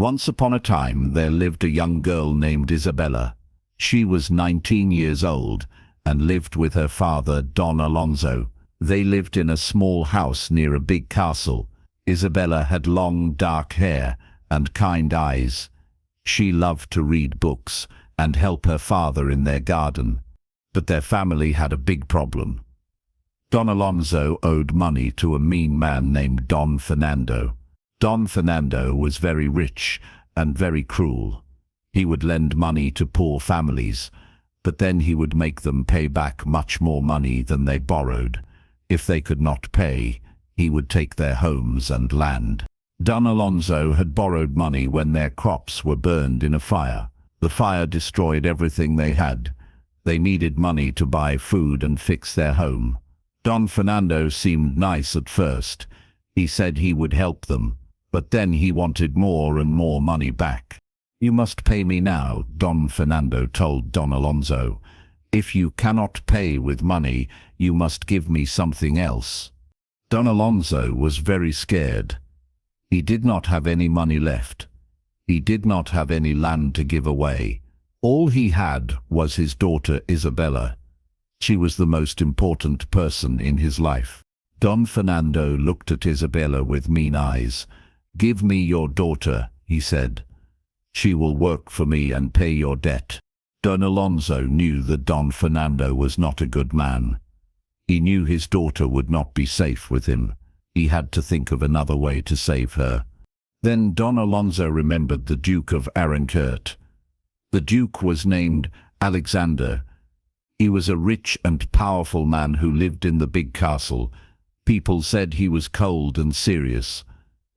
Once upon a time there lived a young girl named Isabella. She was 19 years old and lived with her father, Don Alonso. They lived in a small house near a big castle. Isabella had long dark hair and kind eyes. She loved to read books and help her father in their garden. But their family had a big problem. Don Alonso owed money to a mean man named Don Fernando. Don Fernando was very rich and very cruel. He would lend money to poor families, but then he would make them pay back much more money than they borrowed. If they could not pay, he would take their homes and land. Don Alonso had borrowed money when their crops were burned in a fire. The fire destroyed everything they had. They needed money to buy food and fix their home. Don Fernando seemed nice at first. He said he would help them, but then he wanted more and more money back. "You must pay me now," Don Fernando told Don Alonso. "If you cannot pay with money, you must give me something else." Don Alonso was very scared. He did not have any money left. He did not have any land to give away. All he had was his daughter Isabella. She was the most important person in his life. Don Fernando looked at Isabella with mean eyes. "Give me your daughter," he said. "She will work for me and pay your debt." Don Alonso knew that Don Fernando was not a good man. He knew his daughter would not be safe with him. He had to think of another way to save her. Then Don Alonso remembered the Duke of Aranjuez. The Duke was named Alexander. He was a rich and powerful man who lived in the big castle. People said he was cold and serious,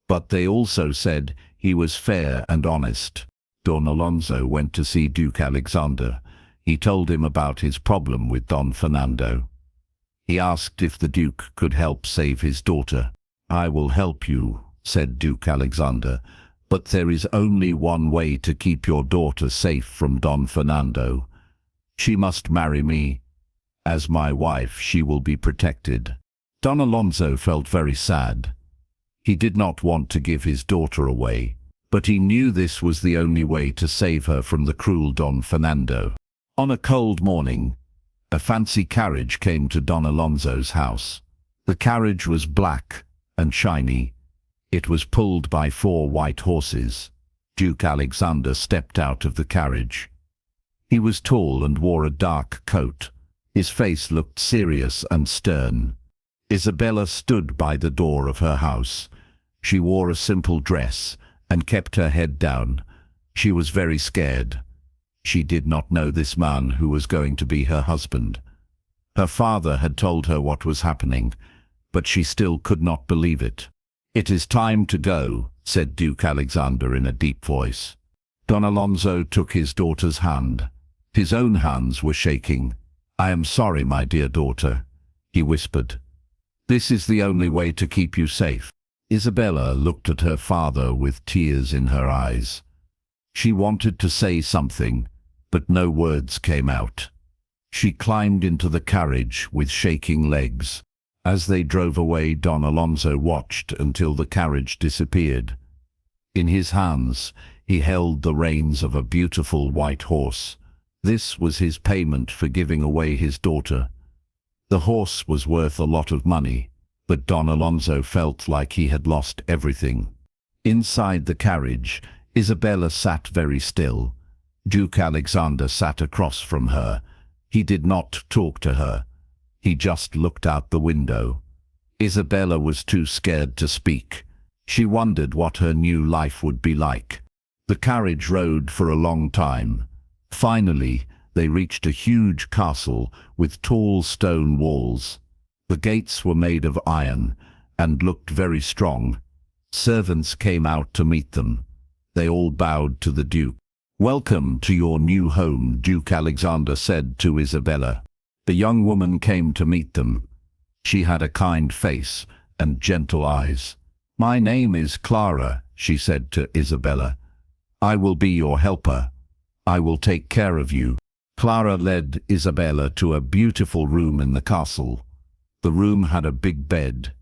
but they also said he was fair and honest. Don Alonso went to see Duke Alexander. He told him about his problem with Don Fernando. He asked if the Duke could help save his daughter. "I will help you," said Duke Alexander, "but there is only one way to keep your daughter safe from Don Fernando. She must marry me. As my wife, she will be protected." Don Alonso felt very sad. He did not want to give his daughter away, but he knew this was the only way to save her from the cruel Don Fernando. On a cold morning, a fancy carriage came to Don Alonso's house. The carriage was black and shiny. It was pulled by 4 white horses. Duke Alexander stepped out of the carriage. He was tall and wore a dark coat. His face looked serious and stern. Isabella stood by the door of her house. She wore a simple dress and kept her head down. She was very scared. She did not know this man who was going to be her husband. Her father had told her what was happening, but she still could not believe it. "It is time to go," said Duke Alexander in a deep voice. Don Alonso took his daughter's hand. His own hands were shaking. "I am sorry, my dear daughter," he whispered. "This is the only way to keep you safe." Isabella looked at her father with tears in her eyes. She wanted to say something, but no words came out. She climbed into the carriage with shaking legs. As they drove away, Don Alonso watched until the carriage disappeared. In his hands, he held the reins of a beautiful white horse. This was his payment for giving away his daughter. The horse was worth a lot of money, but Don Alonso felt like he had lost everything. Inside the carriage, Isabella sat very still. Duke Alexander sat across from her. He did not talk to her. He just looked out the window. Isabella was too scared to speak. She wondered what her new life would be like. The carriage rode for a long time. Finally, they reached a huge castle with tall stone walls. The gates were made of iron and looked very strong. Servants came out to meet them. They all bowed to the Duke. "Welcome to your new home," Duke Alexander said to Isabella. The young woman came to meet them. She had a kind face and gentle eyes. "My name is Clara," she said to Isabella. "I will be your helper. I will take care of you." Clara led Isabella to a beautiful room in the castle. The room had a big bed,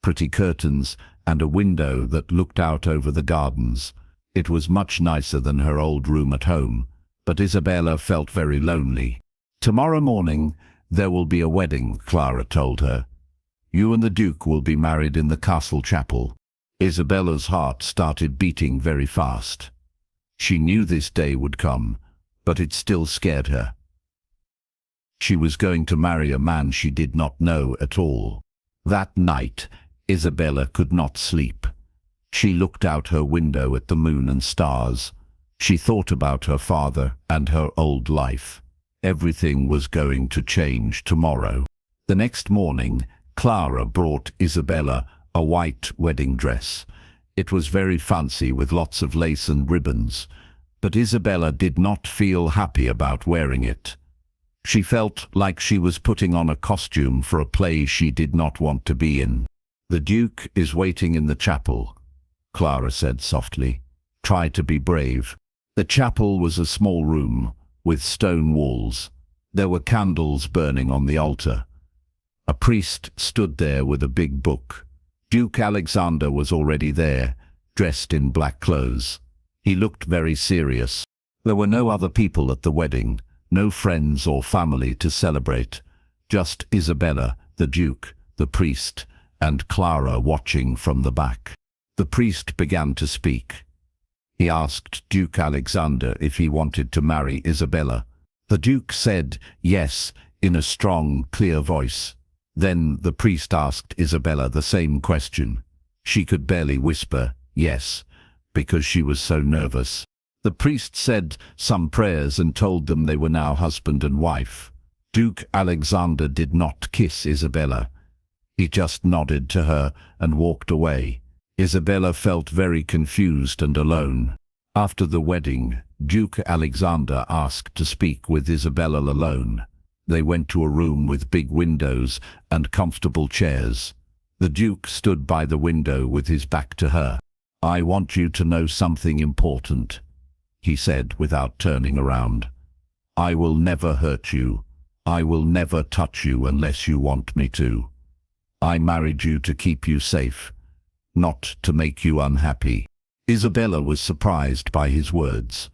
pretty curtains, and a window that looked out over the gardens. It was much nicer than her old room at home, but Isabella felt very lonely. "Tomorrow morning there will be a wedding," Clara told her. "You and the Duke will be married in the castle chapel." Isabella's heart started beating very fast. She knew this day would come, but it still scared her. She was going to marry a man she did not know at all. That night, Isabella could not sleep. She looked out her window at the moon and stars. She thought about her father and her old life. Everything was going to change tomorrow. The next morning, Clara brought Isabella a white wedding dress. It was very fancy with lots of lace and ribbons, but Isabella did not feel happy about wearing it. She felt like she was putting on a costume for a play she did not want to be in. "The Duke is waiting in the chapel," Clara said softly. "Try to be brave." The chapel was a small room with stone walls. There were candles burning on the altar. A priest stood there with a big book. Duke Alexander was already there, dressed in black clothes. He looked very serious. There were no other people at the wedding, no friends or family to celebrate, just Isabella, the Duke, the priest, and Clara watching from the back. The priest began to speak. He asked Duke Alexander if he wanted to marry Isabella. The Duke said yes in a strong, clear voice. Then the priest asked Isabella the same question. She could barely whisper yes, because she was so nervous. The priest said some prayers and told them they were now husband and wife. Duke Alexander did not kiss Isabella. He just nodded to her and walked away. Isabella felt very confused and alone. After the wedding, Duke Alexander asked to speak with Isabella alone. They went to a room with big windows and comfortable chairs. The Duke stood by the window with his back to her. "I want you to know something important," he said without turning around. "I will never hurt you. I will never touch you unless you want me to. I married you to keep you safe, not to make you unhappy." Isabella was surprised by his words.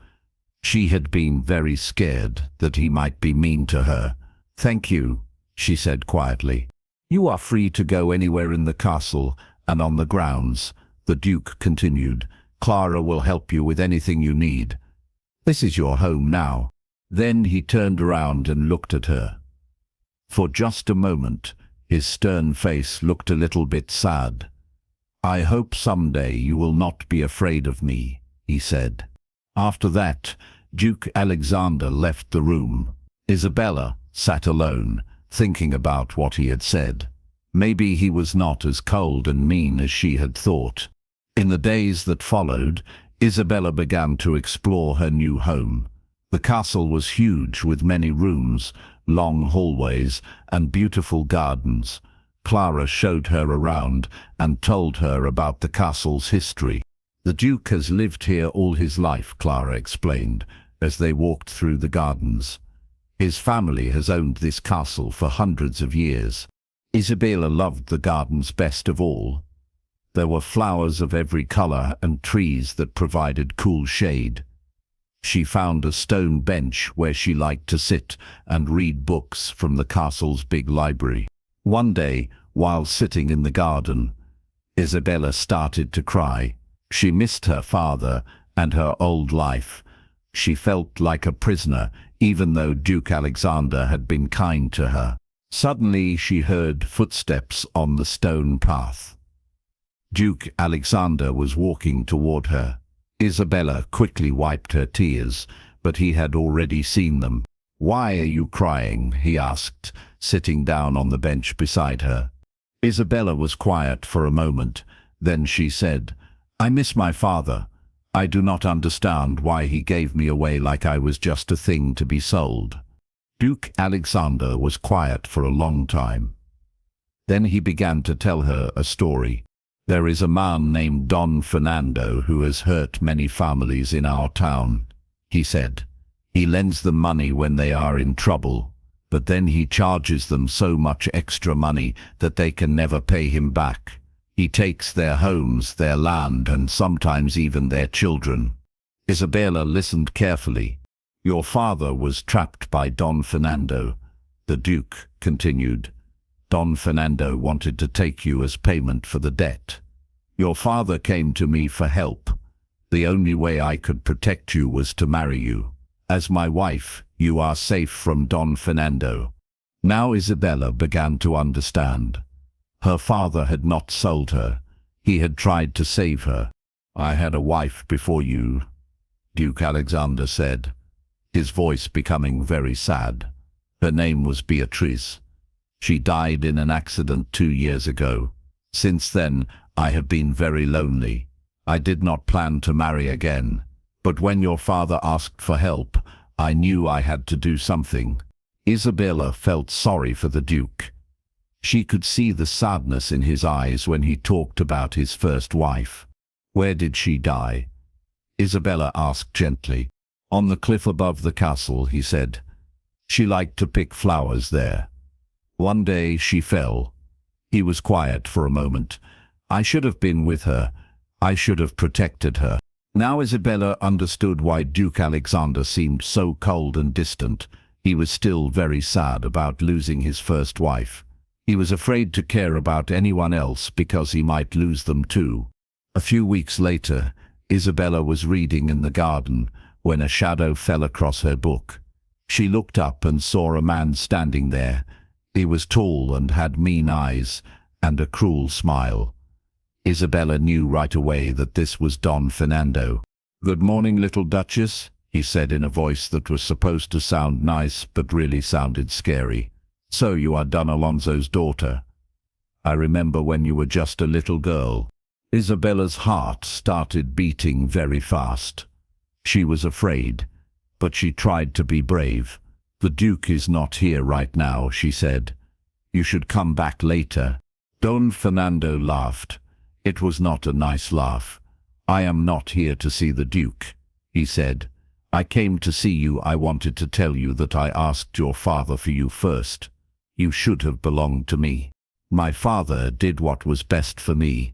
She had been very scared that he might be mean to her. "Thank you," she said quietly. "You are free to go anywhere in the castle and on the grounds," the Duke continued. "Clara will help you with anything you need. This is your home now." Then he turned around and looked at her. For just a moment, his stern face looked a little bit sad. "I hope someday you will not be afraid of me," he said. After that, Duke Alexander left the room. Isabella sat alone, thinking about what he had said. Maybe he was not as cold and mean as she had thought. In the days that followed, Isabella began to explore her new home. The castle was huge with many rooms, long hallways, and beautiful gardens. Clara showed her around and told her about the castle's history. "The Duke has lived here all his life," Clara explained, as they walked through the gardens. "His family has owned this castle for hundreds of years." Isabella loved the gardens best of all. There were flowers of every color and trees that provided cool shade. She found a stone bench where she liked to sit and read books from the castle's big library. One day, while sitting in the garden, Isabella started to cry. She missed her father and her old life. She felt like a prisoner, even though Duke Alexander had been kind to her. Suddenly she heard footsteps on the stone path. Duke Alexander was walking toward her. Isabella quickly wiped her tears, but he had already seen them. "Why are you crying?" he asked, sitting down on the bench beside her. Isabella was quiet for a moment. Then she said, "I miss my father. I do not understand why he gave me away like I was just a thing to be sold." Duke Alexander was quiet for a long time. Then he began to tell her a story. "There is a man named Don Fernando who has hurt many families in our town," he said. "He lends them money when they are in trouble, but then he charges them so much extra money that they can never pay him back. He takes their homes, their land, and sometimes even their children. Isabella listened carefully. Your father was trapped by Don Fernando. The Duke continued. Don Fernando wanted to take you as payment for the debt. Your father came to me for help. The only way I could protect you was to marry you. As my wife, you are safe from Don Fernando. Now Isabella began to understand. Her father had not sold her. He had tried to save her. I had a wife before you, Duke Alexander said, his voice becoming very sad. Her name was Beatrice. She died in an accident 2 years ago. Since then, I have been very lonely. I did not plan to marry again. But when your father asked for help, I knew I had to do something. Isabella felt sorry for the Duke. She could see the sadness in his eyes when he talked about his first wife. Where did she die? Isabella asked gently. On the cliff above the castle, he said. She liked to pick flowers there. One day she fell. He was quiet for a moment. I should have been with her. I should have protected her. Now Isabella understood why Duke Alexander seemed so cold and distant. He was still very sad about losing his first wife. He was afraid to care about anyone else because he might lose them too. A few weeks later, Isabella was reading in the garden when a shadow fell across her book. She looked up and saw a man standing there. He was tall and had mean eyes and a cruel smile. Isabella knew right away that this was Don Fernando. Good morning, little Duchess, he said in a voice that was supposed to sound nice but really sounded scary. So you are Don Alonso's daughter. I remember when you were just a little girl. Isabella's heart started beating very fast. She was afraid, but she tried to be brave. The Duke is not here right now, she said. You should come back later. Don Fernando laughed. It was not a nice laugh. I am not here to see the Duke, he said. I came to see you. I wanted to tell you that I asked your father for you first. You should have belonged to me. My father did what was best for me,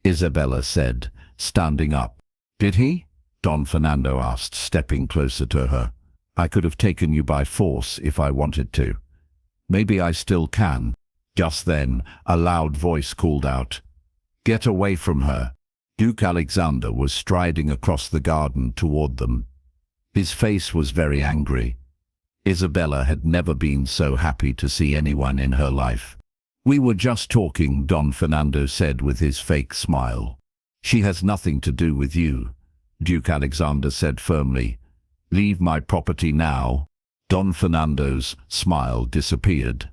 Isabella said, standing up. Did he? Don Fernando asked, stepping closer to her. I could have taken you by force if I wanted to. Maybe I still can. Just then, a loud voice called out, Get away from her. Duke Alexander was striding across the garden toward them. His face was very angry. Isabella had never been so happy to see anyone in her life. We were just talking, Don Fernando said with his fake smile. She has nothing to do with you, Duke Alexander said firmly. Leave my property now. Don Fernando's smile disappeared.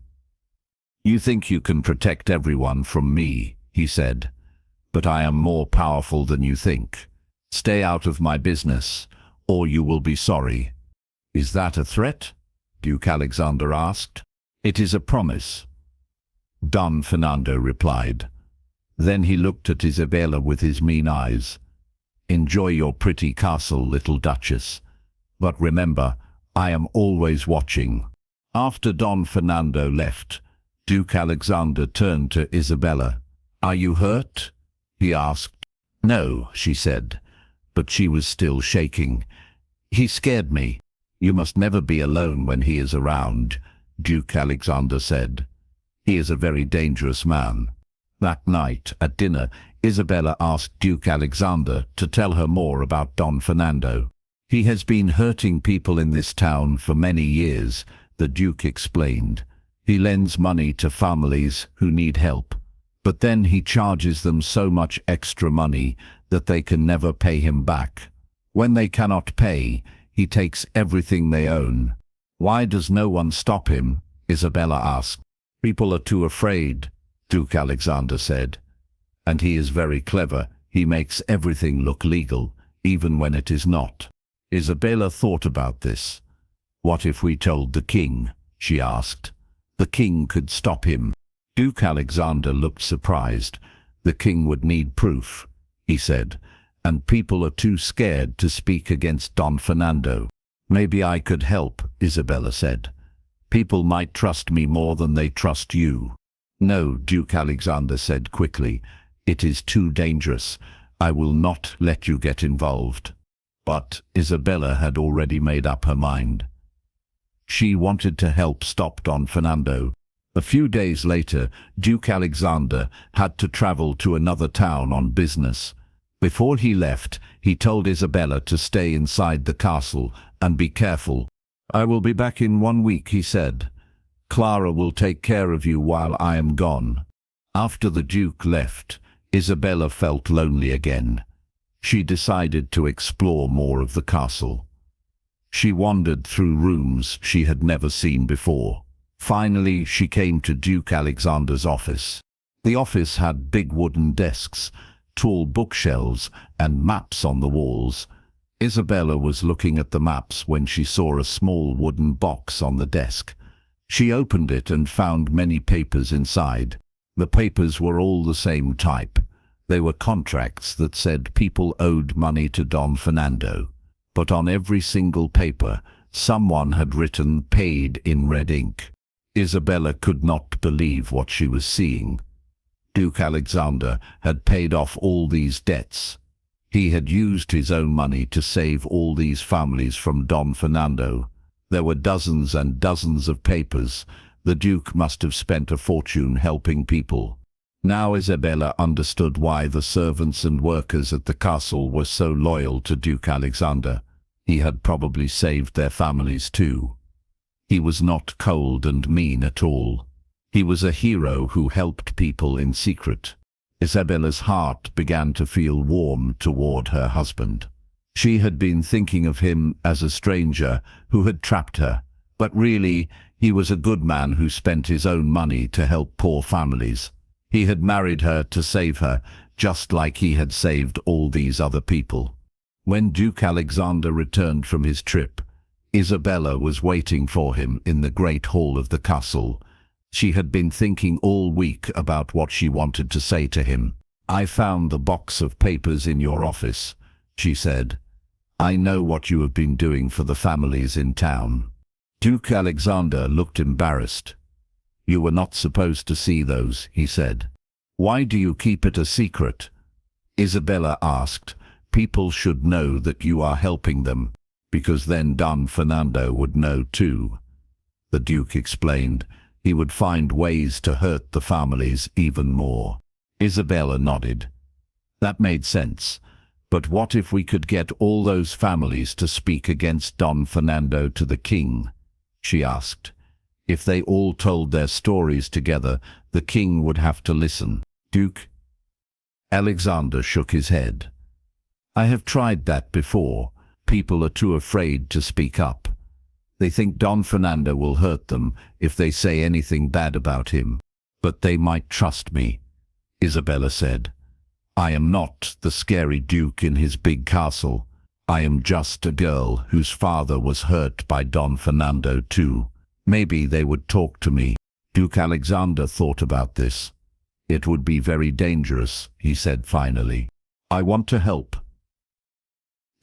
You think you can protect everyone from me, he said. But I am more powerful than you think. Stay out of my business, or you will be sorry. Is that a threat? Duke Alexander asked. It is a promise, Don Fernando replied. Then he looked at Isabella with his mean eyes. Enjoy your pretty castle, little Duchess. But remember, I am always watching. After Don Fernando left, Duke Alexander turned to Isabella. Are you hurt? He asked. No, she said, but she was still shaking. He scared me. You must never be alone when he is around, Duke Alexander said. He is a very dangerous man. That night, at dinner, Isabella asked Duke Alexander to tell her more about Don Fernando. He has been hurting people in this town for many years, the Duke explained. He lends money to families who need help. But then he charges them so much extra money that they can never pay him back. When they cannot pay, he takes everything they own. Why does no one stop him? Isabella asked. People are too afraid, Duke Alexander said. And he is very clever. He makes everything look legal, even when it is not. Isabella thought about this. What if we told the king? She asked. The king could stop him. Duke Alexander looked surprised. The king would need proof, he said, and people are too scared to speak against Don Fernando. Maybe I could help, Isabella said. People might trust me more than they trust you. No, Duke Alexander said quickly. It is too dangerous. I will not let you get involved. But Isabella had already made up her mind. She wanted to help stop Don Fernando. A few days later, Duke Alexander had to travel to another town on business. Before he left, he told Isabella to stay inside the castle and be careful. "I will be back in 1 week," he said. "Clara will take care of you while I am gone." After the Duke left, Isabella felt lonely again. She decided to explore more of the castle. She wandered through rooms she had never seen before. Finally, she came to Duke Alexander's office. The office had big wooden desks, tall bookshelves, and maps on the walls. Isabella was looking at the maps when she saw a small wooden box on the desk. She opened it and found many papers inside. The papers were all the same type. They were contracts that said people owed money to Don Fernando. But on every single paper, someone had written "paid" in red ink. Isabella could not believe what she was seeing. Duke Alexander had paid off all these debts. He had used his own money to save all these families from Don Fernando. There were dozens and dozens of papers. The Duke must have spent a fortune helping people. Now Isabella understood why the servants and workers at the castle were so loyal to Duke Alexander. He had probably saved their families too. He was not cold and mean at all. He was a hero who helped people in secret. Isabella's heart began to feel warm toward her husband. She had been thinking of him as a stranger who had trapped her, but really, he was a good man who spent his own money to help poor families. He had married her to save her, just like he had saved all these other people. When Duke Alexander returned from his trip, Isabella was waiting for him in the great hall of the castle. She had been thinking all week about what she wanted to say to him. "I found the box of papers in your office," she said. "I know what you have been doing for the families in town." Duke Alexander looked embarrassed. "You were not supposed to see those," he said. "Why do you keep it a secret?" Isabella asked. "People should know that you are helping them, because then Don Fernando would know too." The Duke explained. He would find ways to hurt the families even more. Isabella nodded. That made sense. But what if we could get all those families to speak against Don Fernando to the king? She asked. If they all told their stories together, the king would have to listen. Duke Alexander shook his head. "I have tried that before. People are too afraid to speak up. They think Don Fernando will hurt them if they say anything bad about him. But they might trust me," Isabella said. "I am not the scary duke in his big castle. I am just a girl whose father was hurt by Don Fernando too. Maybe they would talk to me." Duke Alexander thought about this. "It would be very dangerous," he said finally. "I want to help."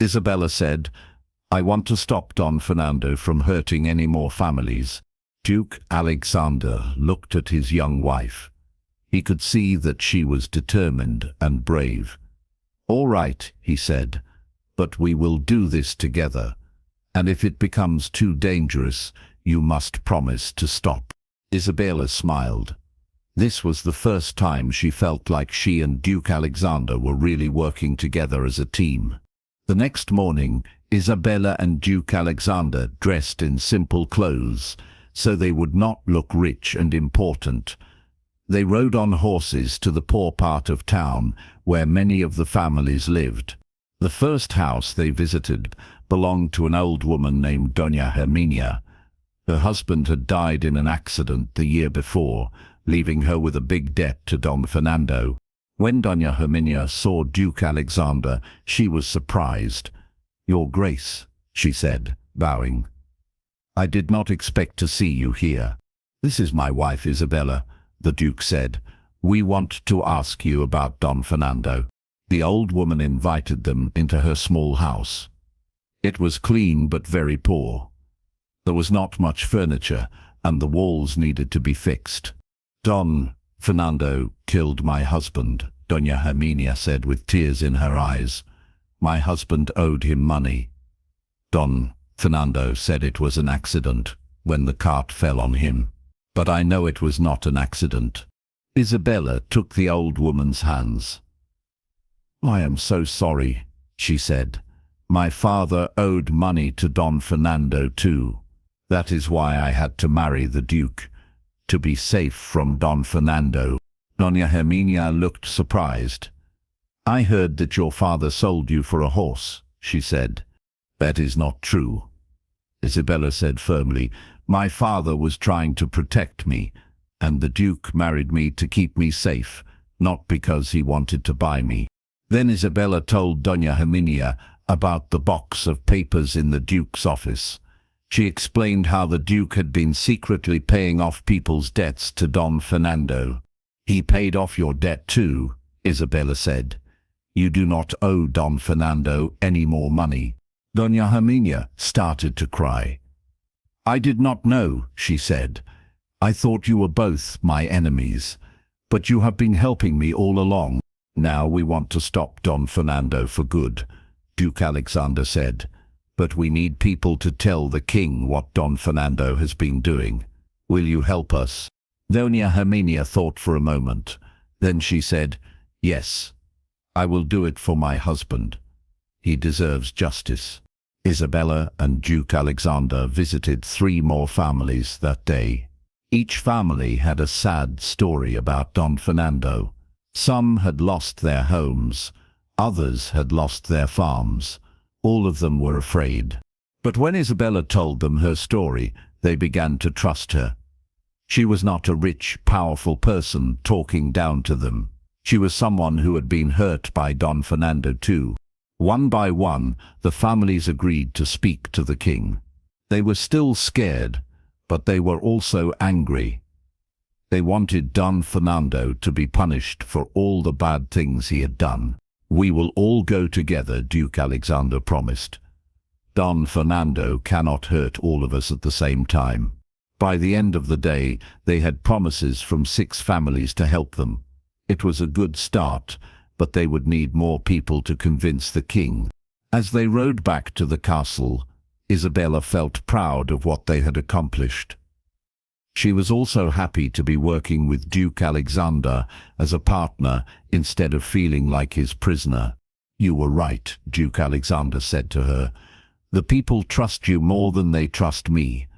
Isabella said, "I want to stop Don Fernando from hurting any more families." Duke Alexander looked at his young wife. He could see that she was determined and brave. "All right," he said, "but we will do this together. And if it becomes too dangerous, you must promise to stop." Isabella smiled. This was the first time she felt like she and Duke Alexander were really working together as a team. The next morning, Isabella and Duke Alexander dressed in simple clothes, so they would not look rich and important. They rode on horses to the poor part of town where many of the families lived. The first house they visited belonged to an old woman named Doña Herminia. Her husband had died in an accident the year before, leaving her with a big debt to Don Fernando. When Doña Herminia saw Duke Alexander, she was surprised. "Your Grace," she said, bowing. "I did not expect to see you here." "This is my wife Isabella," the Duke said. "We want to ask you about Don Fernando." The old woman invited them into her small house. It was clean but very poor. There was not much furniture, and the walls needed to be fixed. "Don Fernando killed my husband," Doña Herminia said with tears in her eyes. My husband owed him money. Don Fernando said it was an accident when the cart fell on him. But I know it was not an accident. Isabella took the old woman's hands. I am so sorry, she said. My father owed money to Don Fernando too. That is why I had to marry the Duke, to be safe from Don Fernando. Doña Herminia looked surprised. I heard that your father sold you for a horse, she said. That is not true, Isabella said firmly. My father was trying to protect me, and the Duke married me to keep me safe, not because he wanted to buy me. Then Isabella told Doña Herminia about the box of papers in the Duke's office. She explained how the Duke had been secretly paying off people's debts to Don Fernando. He paid off your debt too, Isabella said. You do not owe Don Fernando any more money. Doña Herminia started to cry. I did not know, she said. I thought you were both my enemies, but you have been helping me all along. Now we want to stop Don Fernando for good, Duke Alexander said. But we need people to tell the king what Don Fernando has been doing. Will you help us? Doña Herminia thought for a moment. Then she said, Yes, I will do it for my husband. He deserves justice. Isabella and Duke Alexander visited 3 more families that day. Each family had a sad story about Don Fernando. Some had lost their homes, others had lost their farms. All of them were afraid. But when Isabella told them her story, they began to trust her. She was not a rich, powerful person talking down to them. She was someone who had been hurt by Don Fernando too. One by one, the families agreed to speak to the king. They were still scared, but they were also angry. They wanted Don Fernando to be punished for all the bad things he had done. We will all go together, Duke Alexander promised. Don Fernando cannot hurt all of us at the same time. By the end of the day, they had promises from 6 families to help them. It was a good start, but they would need more people to convince the king. As they rode back to the castle, Isabella felt proud of what they had accomplished. She was also happy to be working with Duke Alexander as a partner instead of feeling like his prisoner. You were right, Duke Alexander said to her. The people trust you more than they trust me.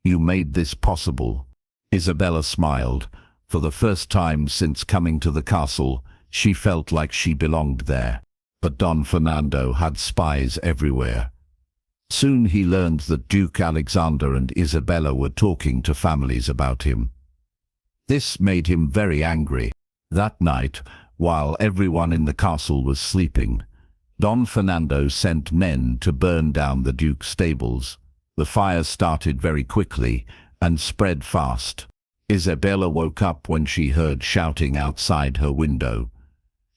You made this possible. Isabella smiled. For the first time since coming to the castle, she felt like she belonged there. But Don Fernando had spies everywhere. Soon he learned that Duke Alexander and Isabella were talking to families about him. This made him very angry. That night, while everyone in the castle was sleeping, Don Fernando sent men to burn down the Duke's stables. The fire started very quickly and spread fast. Isabella woke up when she heard shouting outside her window.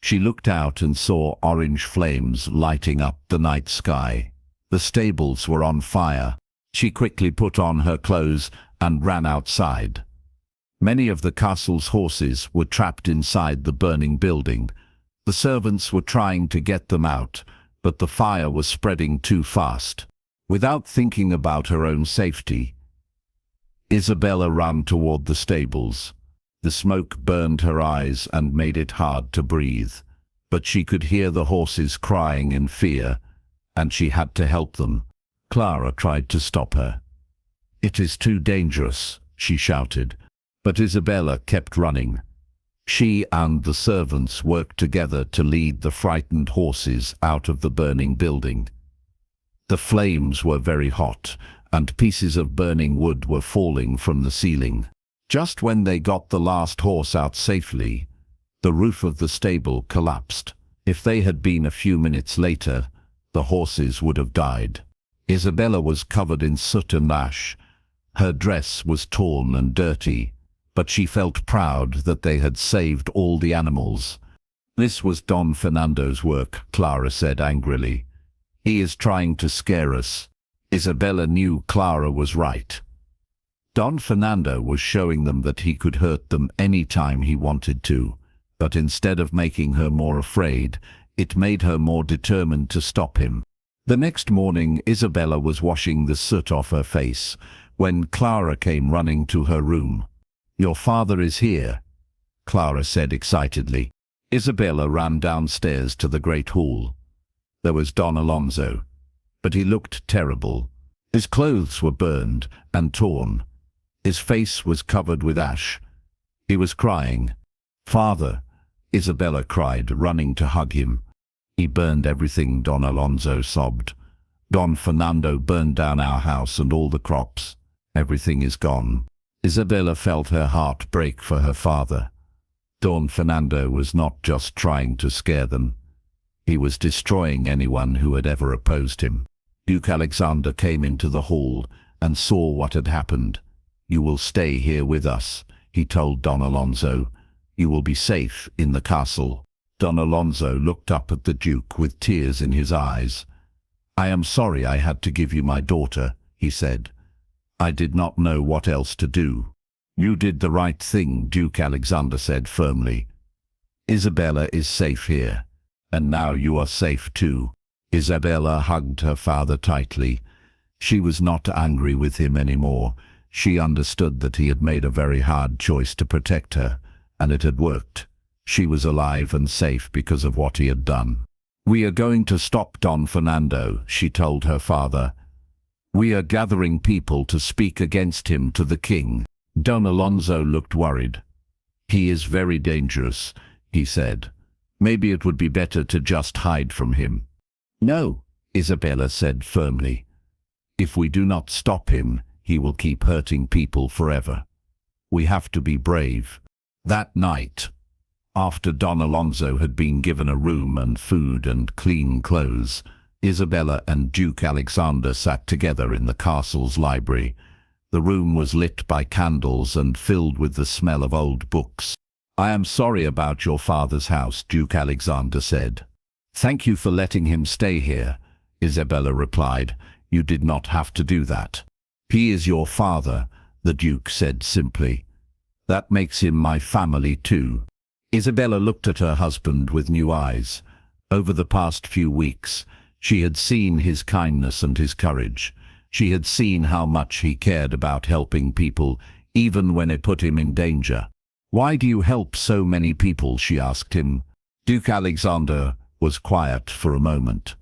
She looked out and saw orange flames lighting up the night sky. The stables were on fire. She quickly put on her clothes and ran outside. Many of the castle's horses were trapped inside the burning building. The servants were trying to get them out, but the fire was spreading too fast. Without thinking about her own safety, Isabella ran toward the stables. The smoke burned her eyes and made it hard to breathe, but she could hear the horses crying in fear, and she had to help them. Clara tried to stop her. "It is too dangerous," she shouted, but Isabella kept running. She and the servants worked together to lead the frightened horses out of the burning building. The flames were very hot, and pieces of burning wood were falling from the ceiling. Just when they got the last horse out safely, the roof of the stable collapsed. If they had been a few minutes later, the horses would have died. Isabella was covered in soot and ash. Her dress was torn and dirty, but she felt proud that they had saved all the animals. "This was Don Fernando's work," Clara said angrily. "He is trying to scare us." Isabella knew Clara was right. Don Fernando was showing them that he could hurt them any time he wanted to, but instead of making her more afraid, It made her more determined to stop him. The next morning, Isabella was washing the soot off her face when Clara came running to her room. "Your father is here," Clara said excitedly. Isabella ran downstairs to the great hall. There was Don Alonso, but he looked terrible. His clothes were burned and torn. His face was covered with ash. He was crying. "Father," Isabella cried, running to hug him. "He burned everything," Don Alonso sobbed. "Don Fernando burned down our house and all the crops. Everything is gone." Isabella felt her heart break for her father. Don Fernando was not just trying to scare them. He was destroying anyone who had ever opposed him. Duke Alexander came into the hall and saw what had happened. "You will stay here with us," he told Don Alonso. "You will be safe in the castle." Don Alonso looked up at the Duke with tears in his eyes. "I am sorry I had to give you my daughter," he said. "I did not know what else to do." "You did the right thing," Duke Alexander said firmly. "Isabella is safe here, and now you are safe too." Isabella hugged her father tightly. She was not angry with him anymore. She understood that he had made a very hard choice to protect her, and it had worked. She was alive and safe because of what he had done. "We are going to stop Don Fernando," she told her father. "We are gathering people to speak against him to the king." Don Alonso looked worried. "He is very dangerous," he said. "Maybe it would be better to just hide from him." "No," Isabella said firmly. "If we do not stop him, he will keep hurting people forever. We have to be brave." That night, after Don Alonso had been given a room and food and clean clothes, Isabella and Duke Alexander sat together in the castle's library. The room was lit by candles and filled with the smell of old books. "I am sorry about your father's house," Duke Alexander said. "Thank you for letting him stay here," Isabella replied. "You did not have to do that." "He is your father," the Duke said simply. "That makes him my family too." Isabella looked at her husband with new eyes. Over the past few weeks, she had seen his kindness and his courage. She had seen how much he cared about helping people, even when it put him in danger. "Why do you help so many people?" she asked him. Duke Alexander was quiet for a moment.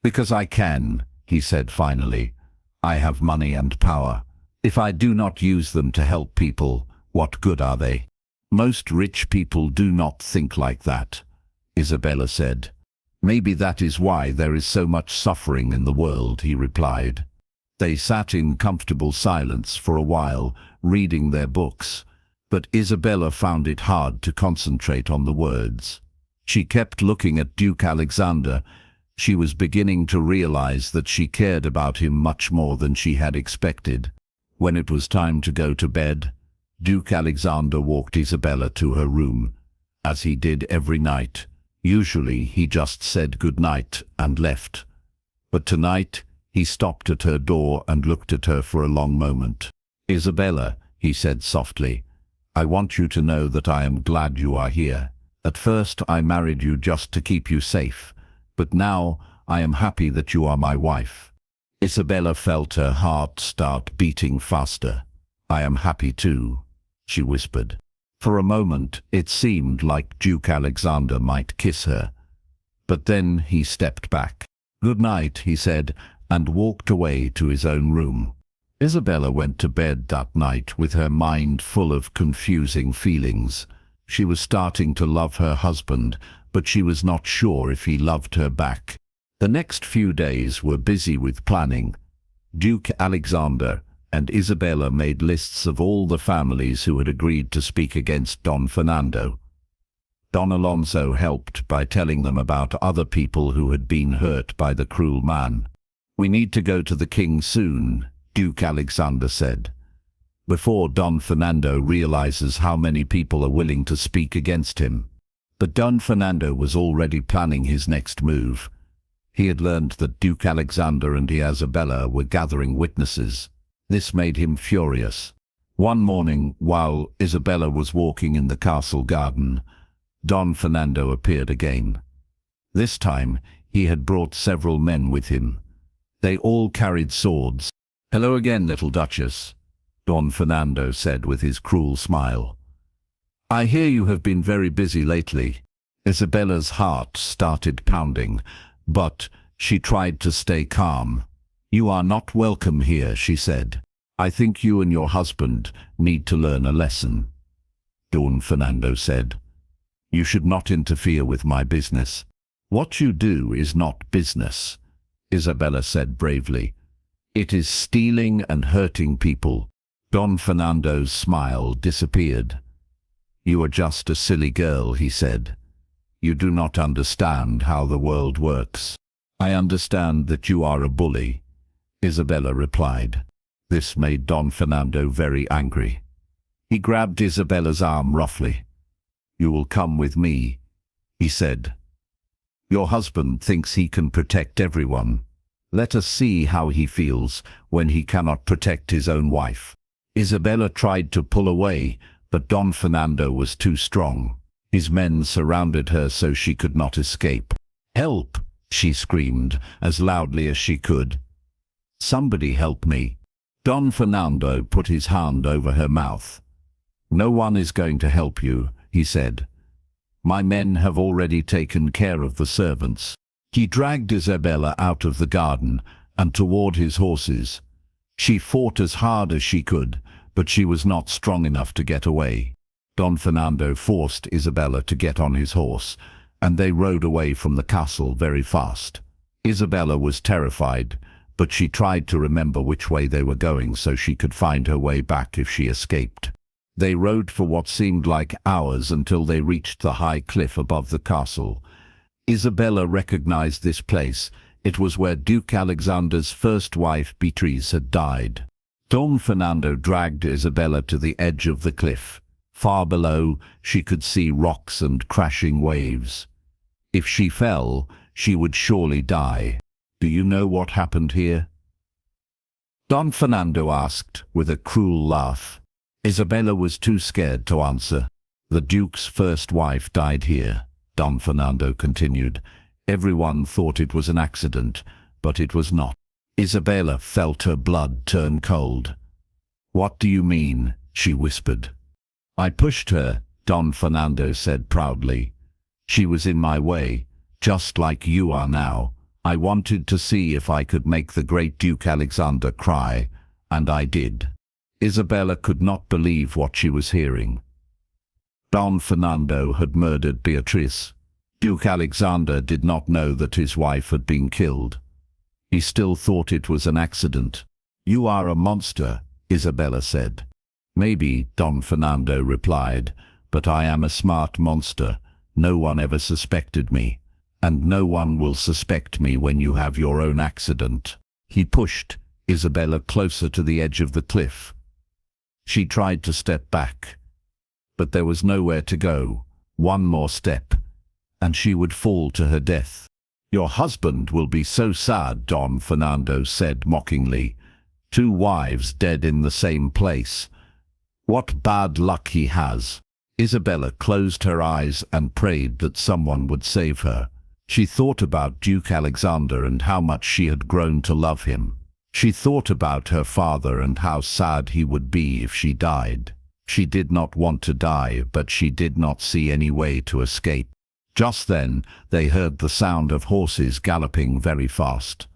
"Because I can," he said finally. "I have money and power. If I do not use them to help people, what good are they?" "Most rich people do not think like that," Isabella said. "Maybe that is why there is so much suffering in the world," he replied. They sat in comfortable silence for a while, reading their books, but Isabella found it hard to concentrate on the words. She kept looking at Duke Alexander. She was beginning to realize that she cared about him much more than she had expected. When it was time to go to bed, Duke Alexander walked Isabella to her room, as he did every night. Usually he just said good night and left. But tonight he stopped at her door and looked at her for a long moment. "Isabella," he said softly, "I want you to know that I am glad you are here. At first I married you just to keep you safe, but now I am happy that you are my wife." Isabella felt her heart start beating faster. "I am happy too," she whispered. For a moment it seemed like Duke Alexander might kiss her, but then he stepped back. "Good night," he said, and walked away to his own room. Isabella went to bed that night with her mind full of confusing feelings. She was starting to love her husband, but she was not sure if he loved her back. The next few days were busy with planning. Duke Alexander and Isabella made lists of all the families who had agreed to speak against Don Fernando. Don Alonso helped by telling them about other people who had been hurt by the cruel man. "We need to go to the king soon," Duke Alexander said, "before Don Fernando realizes how many people are willing to speak against him." But Don Fernando was already planning his next move. He had learned that Duke Alexander and Isabella were gathering witnesses. This made him furious. One morning, while Isabella was walking in the castle garden, Don Fernando appeared again. This time, he had brought several men with him. They all carried swords. "Hello again, little Duchess," Don Fernando said with his cruel smile. "I hear you have been very busy lately." Isabella's heart started pounding, but she tried to stay calm. "You are not welcome here," she said. "I think you and your husband need to learn a lesson." Don Fernando said, "You should not interfere with my business." "What you do is not business," Isabella said bravely. "It is stealing and hurting people." Don Fernando's smile disappeared. "You are just a silly girl," he said. "You do not understand how the world works." "I understand that you are a bully," Isabella replied. This made Don Fernando very angry. He grabbed Isabella's arm roughly. "You will come with me," he said. "Your husband thinks he can protect everyone. Let us see how he feels when he cannot protect his own wife." Isabella tried to pull away, but Don Fernando was too strong. His men surrounded her so she could not escape. "Help!" she screamed as loudly as she could. "Somebody help me!" Don Fernando put his hand over her mouth. "No one is going to help you," he said. "My men have already taken care of the servants." He dragged Isabella out of the garden and toward his horses. She fought as hard as she could, but she was not strong enough to get away. Don Fernando forced Isabella to get on his horse, and they rode away from the castle very fast. Isabella was terrified, but she tried to remember which way they were going so she could find her way back if she escaped. They rode for what seemed like hours until they reached the high cliff above the castle. Isabella recognized this place. It was where Duke Alexander's first wife, Beatrice, had died. Don Fernando dragged Isabella to the edge of the cliff. Far below, she could see rocks and crashing waves. If she fell, she would surely die. "Do you know what happened here?" Don Fernando asked, with a cruel laugh. Isabella was too scared to answer. "The Duke's first wife died here," Don Fernando continued. "Everyone thought it was an accident, but it was not." Isabella felt her blood turn cold. "What do you mean?" she whispered. "I pushed her," Don Fernando said proudly. "She was in my way, just like you are now. I wanted to see if I could make the great Duke Alexander cry, and I did." Isabella could not believe what she was hearing. Don Fernando had murdered Beatrice. Duke Alexander did not know that his wife had been killed. He still thought it was an accident. "You are a monster," Isabella said. "Maybe," Don Fernando replied, "but I am a smart monster. No one ever suspected me, and no one will suspect me when you have your own accident." He pushed Isabella closer to the edge of the cliff. She tried to step back, but there was nowhere to go. One more step, and she would fall to her death. "Your husband will be so sad," Don Fernando said mockingly. "2 wives dead in the same place. What bad luck he has." Isabella closed her eyes and prayed that someone would save her. She thought about Duke Alexander and how much she had grown to love him. She thought about her father and how sad he would be if she died. She did not want to die, but she did not see any way to escape. Just then, they heard the sound of horses galloping very fast.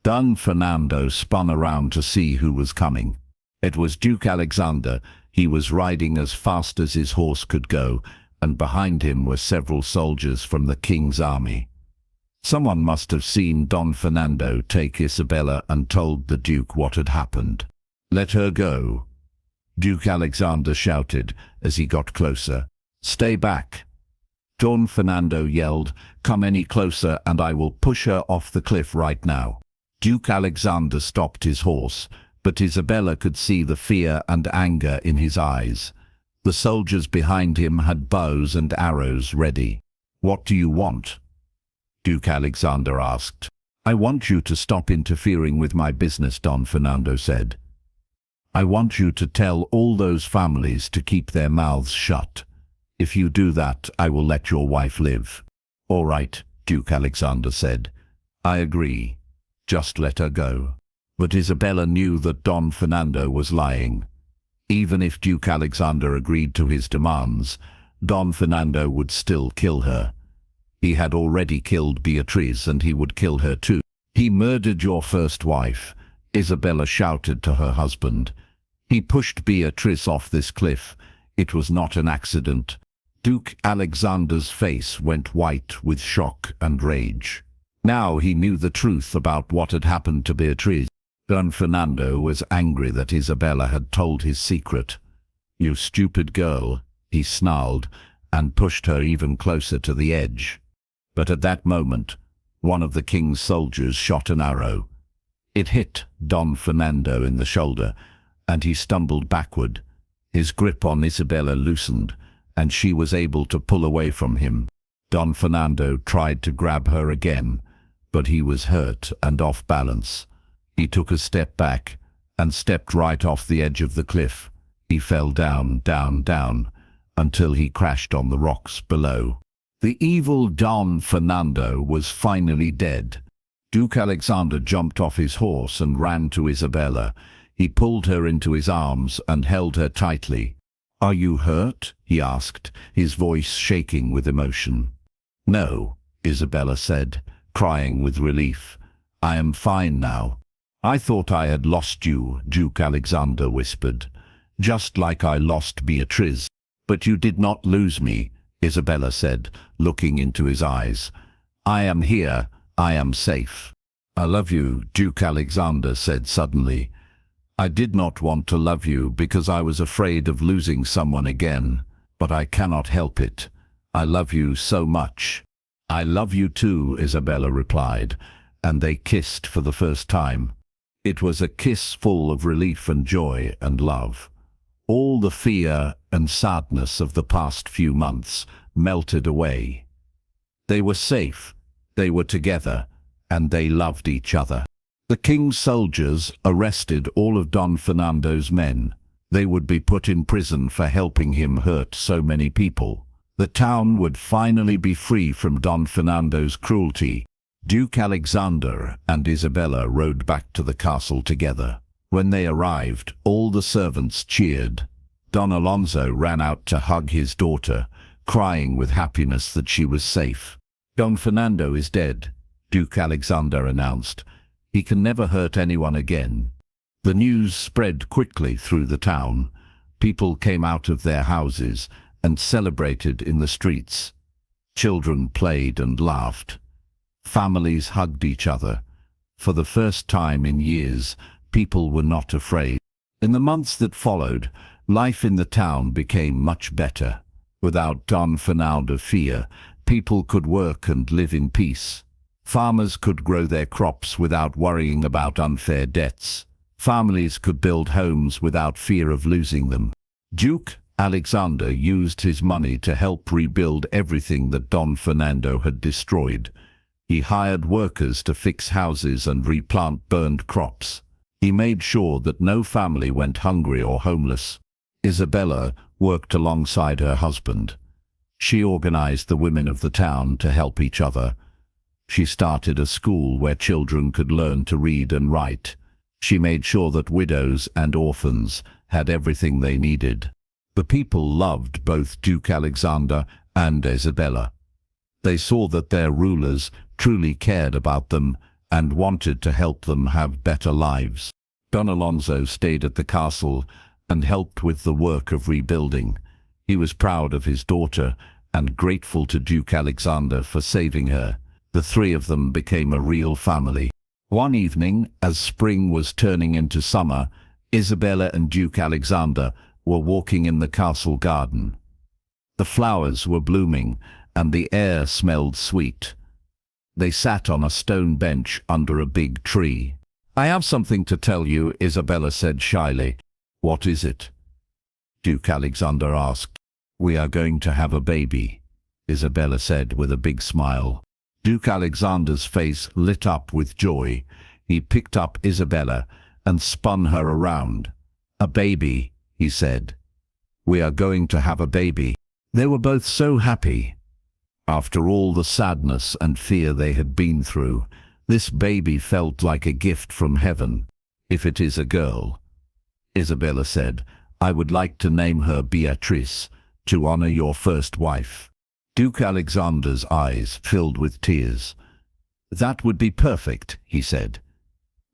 Don Fernando spun around to see who was coming. It was Duke Alexander. He was riding as fast as his horse could go, and behind him were several soldiers from the king's army. Someone must have seen Don Fernando take Isabella and told the Duke what had happened. "Let her go," Duke Alexander shouted as he got closer. "Stay back." Don Fernando yelled, "Come any closer and I will push her off the cliff right now." Duke Alexander stopped his horse, but Isabella could see the fear and anger in his eyes. The soldiers behind him had bows and arrows ready. "What do you want?" Duke Alexander asked. "I want you to stop interfering with my business," Don Fernando said. "I want you to tell all those families to keep their mouths shut. If you do that, I will let your wife live." "All right," Duke Alexander said. I agree. Just let her go. But Isabella knew that Don Fernando was lying. Even if Duke Alexander agreed to his demands, Don Fernando would still kill her. He had already killed Beatriz, and he would kill her too. He murdered your first wife, Isabella shouted to her husband. He pushed Beatriz off this cliff. It was not an accident. Duke Alexander's face went white with shock and rage. Now he knew the truth about what had happened to Beatriz. Don Fernando was angry that Isabella had told his secret. You stupid girl, he snarled, and pushed her even closer to the edge. But at that moment, one of the king's soldiers shot an arrow. It hit Don Fernando in the shoulder, and he stumbled backward. His grip on Isabella loosened, and she was able to pull away from him. Don Fernando tried to grab her again, but he was hurt and off balance. He took a step back and stepped right off the edge of the cliff. He fell down, down, down, until he crashed on the rocks below. The evil Don Fernando was finally dead. Duke Alexander jumped off his horse and ran to Isabella. He pulled her into his arms and held her tightly. Are you hurt? He asked, his voice shaking with emotion. No, Isabella said, crying with relief. I am fine now. I thought I had lost you, Duke Alexander whispered, just like I lost Beatriz. But you did not lose me, Isabella said, looking into his eyes. I am here. I am safe. I love you, Duke Alexander said suddenly. I did not want to love you because I was afraid of losing someone again, but I cannot help it. I love you so much. I love you too, Isabella replied, and they kissed for the first time. It was a kiss full of relief and joy and love. All the fear and sadness of the past few months melted away. They were safe, they were together, and they loved each other. The king's soldiers arrested all of Don Fernando's men. They would be put in prison for helping him hurt so many people. The town would finally be free from Don Fernando's cruelty. Duke Alexander and Isabella rode back to the castle together. When they arrived, all the servants cheered. Don Alonso ran out to hug his daughter, crying with happiness that she was safe. Don Fernando is dead, Duke Alexander announced. He can never hurt anyone again. The news spread quickly through the town. People came out of their houses and celebrated in the streets. Children played and laughed. Families hugged each other. For the first time in years, people were not afraid. In the months that followed, life in the town became much better. Without Don Fernando fear, people could work and live in peace. Farmers could grow their crops without worrying about unfair debts. Families could build homes without fear of losing them. Duke Alexander used his money to help rebuild everything that Don Fernando had destroyed. He hired workers to fix houses and replant burned crops. He made sure that no family went hungry or homeless. Isabella worked alongside her husband. She organized the women of the town to help each other. She started a school where children could learn to read and write. She made sure that widows and orphans had everything they needed. The people loved both Duke Alexander and Isabella. They saw that their rulers truly cared about them and wanted to help them have better lives. Don Alonso stayed at the castle and helped with the work of rebuilding. He was proud of his daughter and grateful to Duke Alexander for saving her. The three of them became a real family. One evening, as spring was turning into summer, Isabella and Duke Alexander were walking in the castle garden. The flowers were blooming and the air smelled sweet. They sat on a stone bench under a big tree. I have something to tell you, Isabella said shyly. What is it? Duke Alexander asked. We are going to have a baby, Isabella said with a big smile. Duke Alexander's face lit up with joy. He picked up Isabella and spun her around. A baby, he said. We are going to have a baby. They were both so happy. After all the sadness and fear they had been through, this baby felt like a gift from heaven. "If it is a girl," Isabella said, "I would like to name her Beatrice, to honor your first wife." Duke Alexander's eyes filled with tears. "That would be perfect," he said.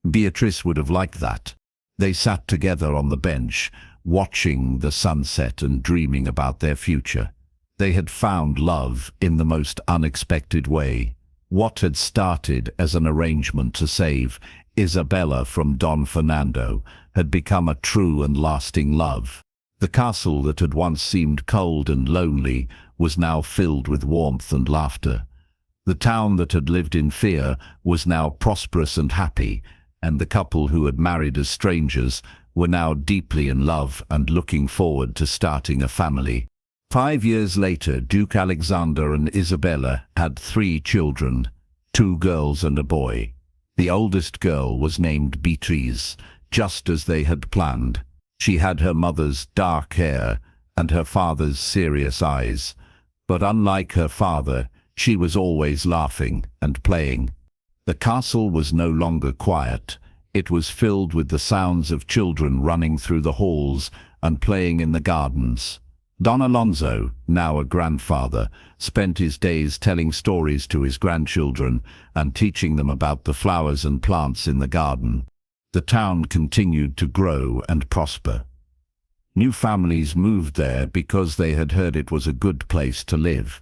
Beatrice would have liked that. They sat together on the bench, watching the sunset and dreaming about their future. They had found love in the most unexpected way. What had started as an arrangement to save Isabella from Don Fernando had become a true and lasting love. The castle that had once seemed cold and lonely was now filled with warmth and laughter. The town that had lived in fear was now prosperous and happy, and the couple who had married as strangers were now deeply in love and looking forward to starting a family. 5 years later, Duke Alexander and Isabella had 3 children, 2 girls and a boy. The oldest girl was named Beatrice, just as they had planned. She had her mother's dark hair and her father's serious eyes. But unlike her father, she was always laughing and playing. The castle was no longer quiet. It was filled with the sounds of children running through the halls and playing in the gardens. Don Alonso, now a grandfather, spent his days telling stories to his grandchildren and teaching them about the flowers and plants in the garden. The town continued to grow and prosper. New families moved there because they had heard it was a good place to live.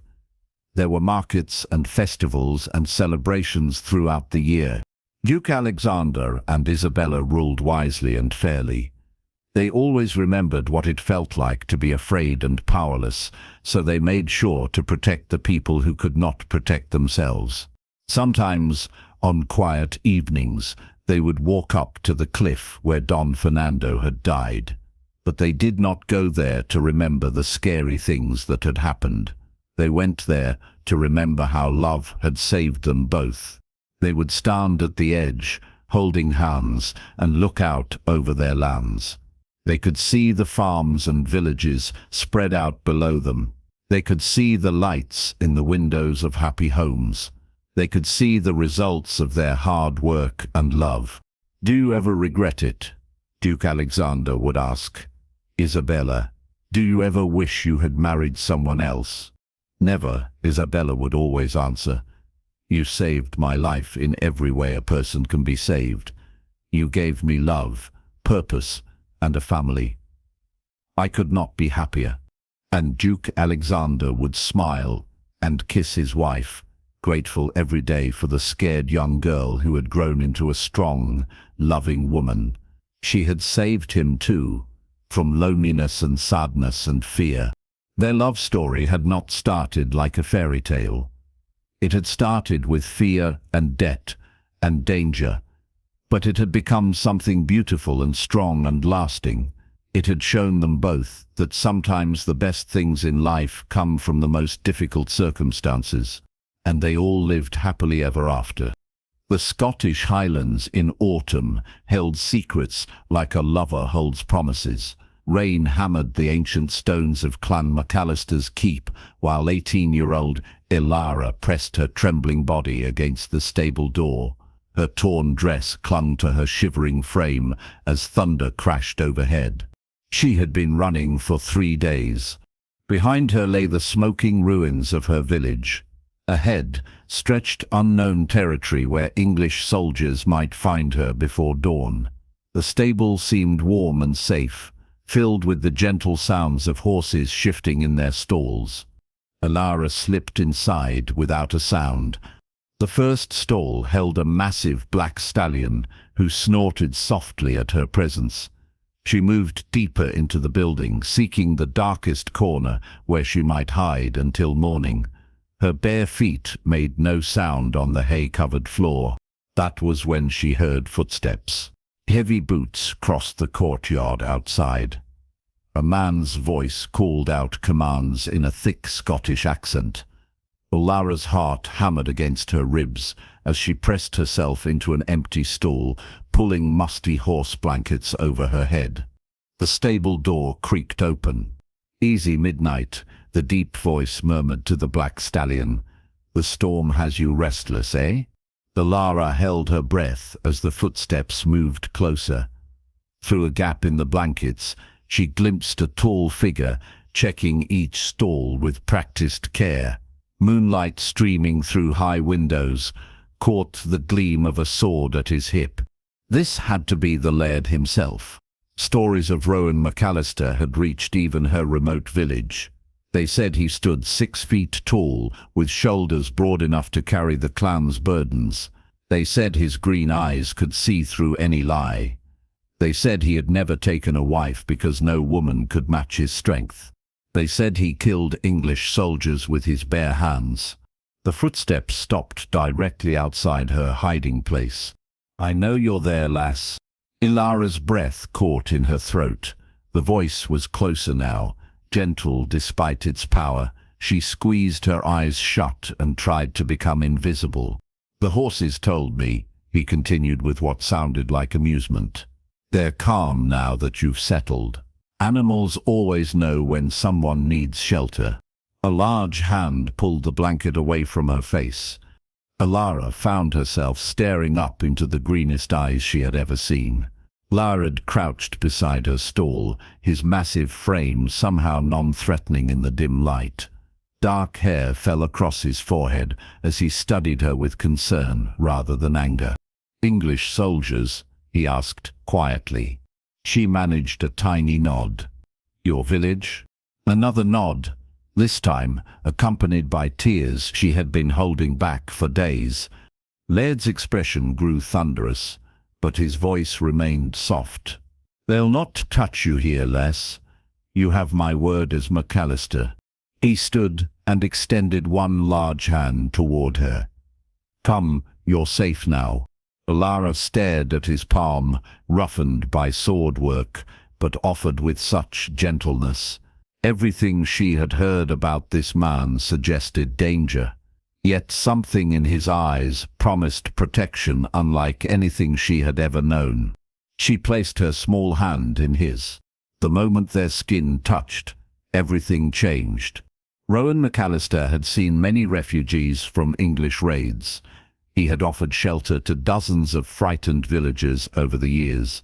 There were markets and festivals and celebrations throughout the year. Duke Alexander and Isabella ruled wisely and fairly. They always remembered what it felt like to be afraid and powerless, so they made sure to protect the people who could not protect themselves. Sometimes, on quiet evenings, they would walk up to the cliff where Don Fernando had died. But they did not go there to remember the scary things that had happened. They went there to remember how love had saved them both. They would stand at the edge, holding hands, and look out over their lands. They could see the farms and villages spread out below them. They could see the lights in the windows of happy homes. They could see the results of their hard work and love. "Do you ever regret it?" Duke Alexander would ask. "Isabella, do you ever wish you had married someone else?" "Never," Isabella would always answer. "You saved my life in every way a person can be saved. You gave me love, purpose, and a family. I could not be happier." And Duke Alexander would smile and kiss his wife, grateful every day for the scared young girl who had grown into a strong, loving woman. She had saved him too, from loneliness and sadness and fear. Their love story had not started like a fairy tale. It had started with fear and debt and danger, but it had become something beautiful and strong and lasting. It had shown them both that sometimes the best things in life come from the most difficult circumstances, and they all lived happily ever after. The Scottish Highlands in autumn held secrets like a lover holds promises. Rain hammered the ancient stones of Clan McAllister's keep, while 18-year-old Ilara pressed her trembling body against the stable door. Her torn dress clung to her shivering frame as thunder crashed overhead. She had been running for 3 days. Behind her lay the smoking ruins of her village. Ahead stretched unknown territory where English soldiers might find her before dawn. The stable seemed warm and safe, filled with the gentle sounds of horses shifting in their stalls. Ilara slipped inside without a sound. The first stall held a massive black stallion who snorted softly at her presence. She moved deeper into the building, seeking the darkest corner where she might hide until morning. Her bare feet made no sound on the hay-covered floor. That was when she heard footsteps. Heavy boots crossed the courtyard outside. A man's voice called out commands in a thick Scottish accent. Ilara's heart hammered against her ribs as she pressed herself into an empty stall, pulling musty horse blankets over her head. The stable door creaked open. Easy midnight, the deep voice murmured to the black stallion. The storm has you restless, eh? The Lara held her breath as the footsteps moved closer. Through a gap in the blankets, she glimpsed a tall figure, checking each stall with practiced care. Moonlight streaming through high windows caught the gleam of a sword at his hip. This had to be the Laird himself. Stories of Rowan McAllister had reached even her remote village. They said he stood 6 feet tall, with shoulders broad enough to carry the clan's burdens. They said his green eyes could see through any lie. They said he had never taken a wife because no woman could match his strength. They said he killed English soldiers with his bare hands. The footsteps stopped directly outside her hiding place. "I know you're there, lass." Ilara's breath caught in her throat. The voice was closer now, gentle despite its power. She squeezed her eyes shut and tried to become invisible. "The horses told me," he continued with what sounded like amusement. "They're calm now that you've settled. Animals always know when someone needs shelter." A large hand pulled the blanket away from her face. Ilara found herself staring up into the greenest eyes she had ever seen. Laird crouched beside her stall, his massive frame somehow non-threatening in the dim light. Dark hair fell across his forehead as he studied her with concern rather than anger. "English soldiers?" he asked quietly. She managed a tiny nod. "Your village?" Another nod, this time accompanied by tears she had been holding back for days. Laird's expression grew thunderous, but his voice remained soft. "They'll not touch you here, lass. You have my word as McAllister." He stood and extended one large hand toward her. "Come, you're safe now." Ilara stared at his palm, roughened by sword work, but offered with such gentleness. Everything she had heard about this man suggested danger. Yet something in his eyes promised protection unlike anything she had ever known. She placed her small hand in his. The moment their skin touched, everything changed. Rowan McAllister had seen many refugees from English raids. He had offered shelter to dozens of frightened villagers over the years.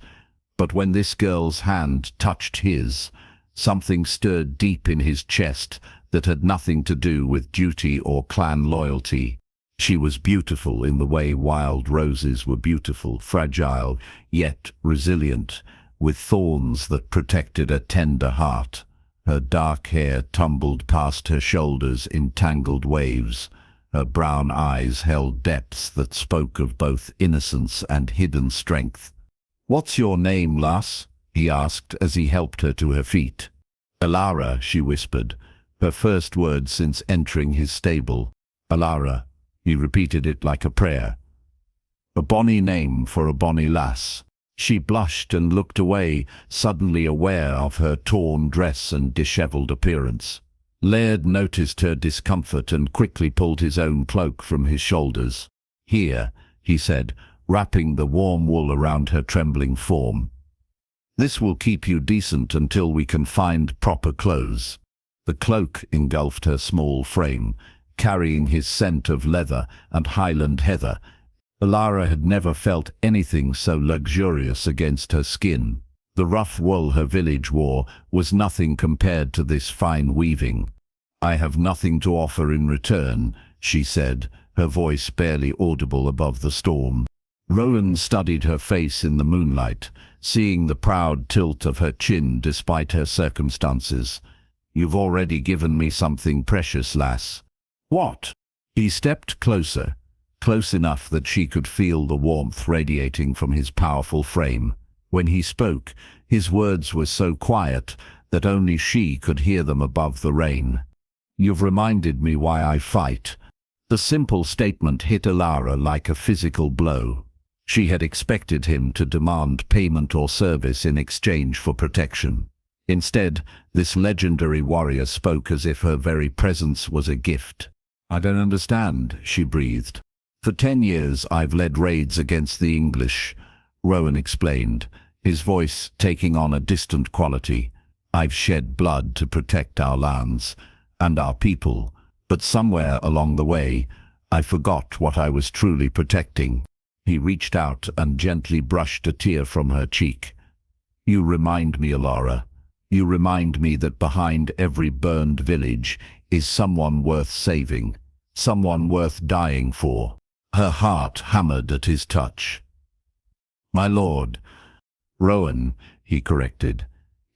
But when this girl's hand touched his, something stirred deep in his chest that had nothing to do with duty or clan loyalty. She was beautiful in the way wild roses were beautiful, fragile, yet resilient, with thorns that protected a tender heart. Her dark hair tumbled past her shoulders in tangled waves. Her brown eyes held depths that spoke of both innocence and hidden strength. "What's your name, lass?" he asked as he helped her to her feet. "Ilara," she whispered, her first word since entering his stable. "Ilara," he repeated it like a prayer. "A bonny name for a bonny lass." She blushed and looked away, suddenly aware of her torn dress and dishevelled appearance. Laird noticed her discomfort and quickly pulled his own cloak from his shoulders. "Here," he said, wrapping the warm wool around her trembling form. "This will keep you decent until we can find proper clothes." The cloak engulfed her small frame, carrying his scent of leather and highland heather. Ilara had never felt anything so luxurious against her skin. The rough wool her village wore was nothing compared to this fine weaving. "I have nothing to offer in return," she said, her voice barely audible above the storm. Rowan studied her face in the moonlight, seeing the proud tilt of her chin despite her circumstances. "You've already given me something precious, lass." "What?" He stepped closer, close enough that she could feel the warmth radiating from his powerful frame. When he spoke, his words were so quiet that only she could hear them above the rain. "You've reminded me why I fight." The simple statement hit Ilara like a physical blow. She had expected him to demand payment or service in exchange for protection. Instead, this legendary warrior spoke as if her very presence was a gift. "I don't understand," she breathed. "For 10 years I've led raids against the English," Rowan explained, his voice taking on a distant quality. I've shed blood to protect our lands and our people, but somewhere along the way, I forgot what I was truly protecting." He reached out and gently brushed a tear from her cheek. "You remind me, Alara. You remind me that behind every burned village is someone worth saving, someone worth dying for." Her heart hammered at his touch. "My lord." "Rowan," he corrected.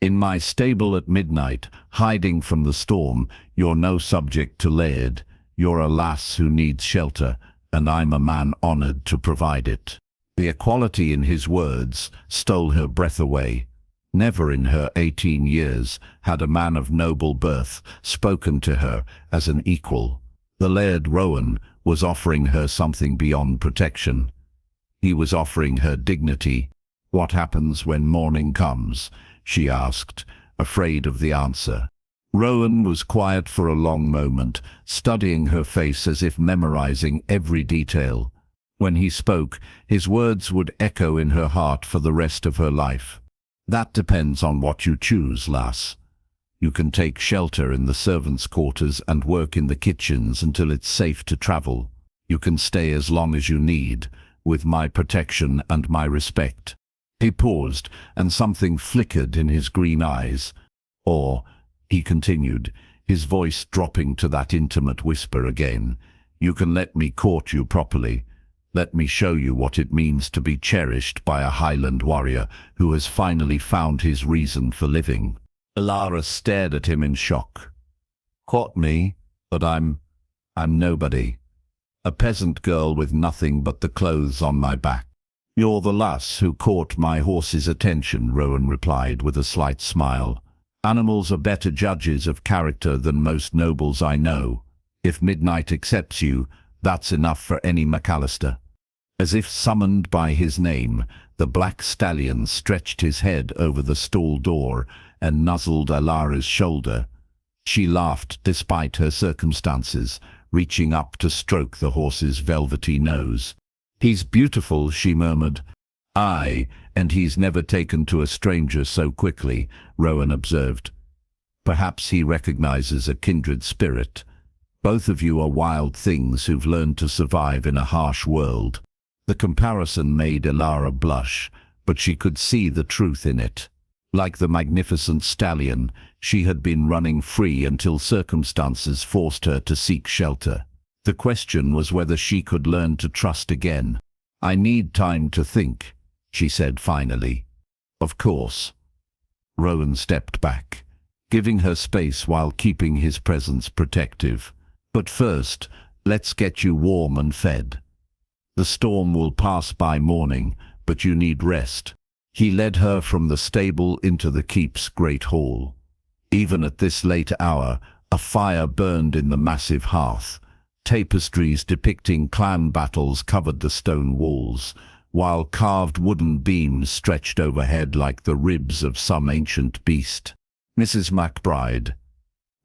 "In my stable at midnight, hiding from the storm, you're no subject to Laird. You're a lass who needs shelter, and I'm a man honored to provide it." The equality in his words stole her breath away. Never in her 18 years had a man of noble birth spoken to her as an equal. The Laird Rowan was offering her something beyond protection. He was offering her dignity. "What happens when morning comes?" she asked, afraid of the answer. Rowan was quiet for a long moment, studying her face as if memorizing every detail. When he spoke, his words would echo in her heart for the rest of her life. "That depends on what you choose, lass. You can take shelter in the servants' quarters and work in the kitchens until it's safe to travel. You can stay as long as you need, with my protection and my respect." He paused, and something flickered in his green eyes. "Or," he continued, his voice dropping to that intimate whisper again, "you can let me court you properly. Let me show you what it means to be cherished by a Highland warrior who has finally found his reason for living." Alara stared at him in shock. "Court me? But I'm nobody. A peasant girl with nothing but the clothes on my back." "You're the lass who caught my horse's attention," Rowan replied with a slight smile. "Animals are better judges of character than most nobles I know. If Midnight accepts you, that's enough for any McAllister." As if summoned by his name, the black stallion stretched his head over the stall door and nuzzled Alara's shoulder. She laughed despite her circumstances, reaching up to stroke the horse's velvety nose. "He's beautiful," she murmured. "Aye, and he's never taken to a stranger so quickly," Rowan observed. "Perhaps he recognizes a kindred spirit. Both of you are wild things who've learned to survive in a harsh world." The comparison made Alara blush, but she could see the truth in it. Like the magnificent stallion, she had been running free until circumstances forced her to seek shelter. The question was whether she could learn to trust again. "I need time to think," she said finally. "Of course." Rowan stepped back, giving her space while keeping his presence protective. "But first, let's get you warm and fed. The storm will pass by morning, but you need rest." He led her from the stable into the keep's great hall. Even at this late hour, a fire burned in the massive hearth. Tapestries depicting clan battles covered the stone walls, while carved wooden beams stretched overhead like the ribs of some ancient beast. "Mrs. McBride,"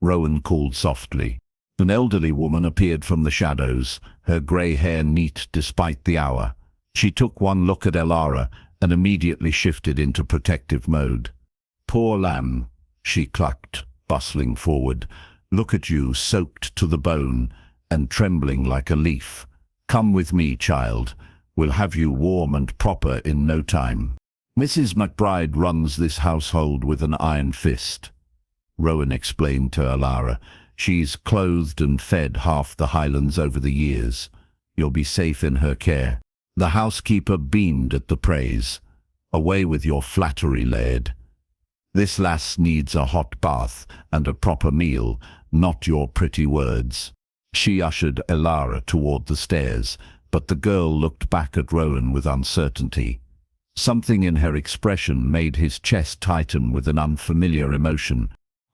Rowan called softly. An elderly woman appeared from the shadows, her grey hair neat despite the hour. She took one look at Alara and immediately shifted into protective mode. "Poor lamb," she clucked, bustling forward. "Look at you, soaked to the bone and trembling like a leaf. Come with me, child. We'll have you warm and proper in no time." "Mrs. McBride runs this household with an iron fist," Rowan explained to Alara. "She's clothed and fed half the Highlands over the years. You'll be safe in her care." The housekeeper beamed at the praise. "Away with your flattery, Laird. This lass needs a hot bath and a proper meal, not your pretty words." She ushered Alara toward the stairs, but the girl looked back at Rowan with uncertainty. Something in her expression made his chest tighten with an unfamiliar emotion.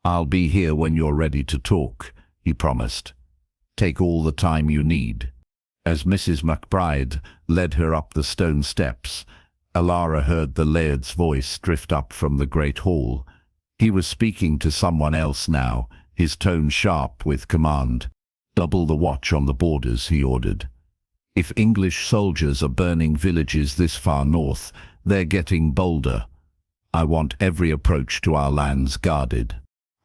"I'll be here when you're ready to talk," he promised. "Take all the time you need." As Mrs. McBride led her up the stone steps, Alara heard the Laird's voice drift up from the great hall. He was speaking to someone else now, his tone sharp with command. "Double the watch on the borders," he ordered. "If English soldiers are burning villages this far north, they're getting bolder. I want every approach to our lands guarded."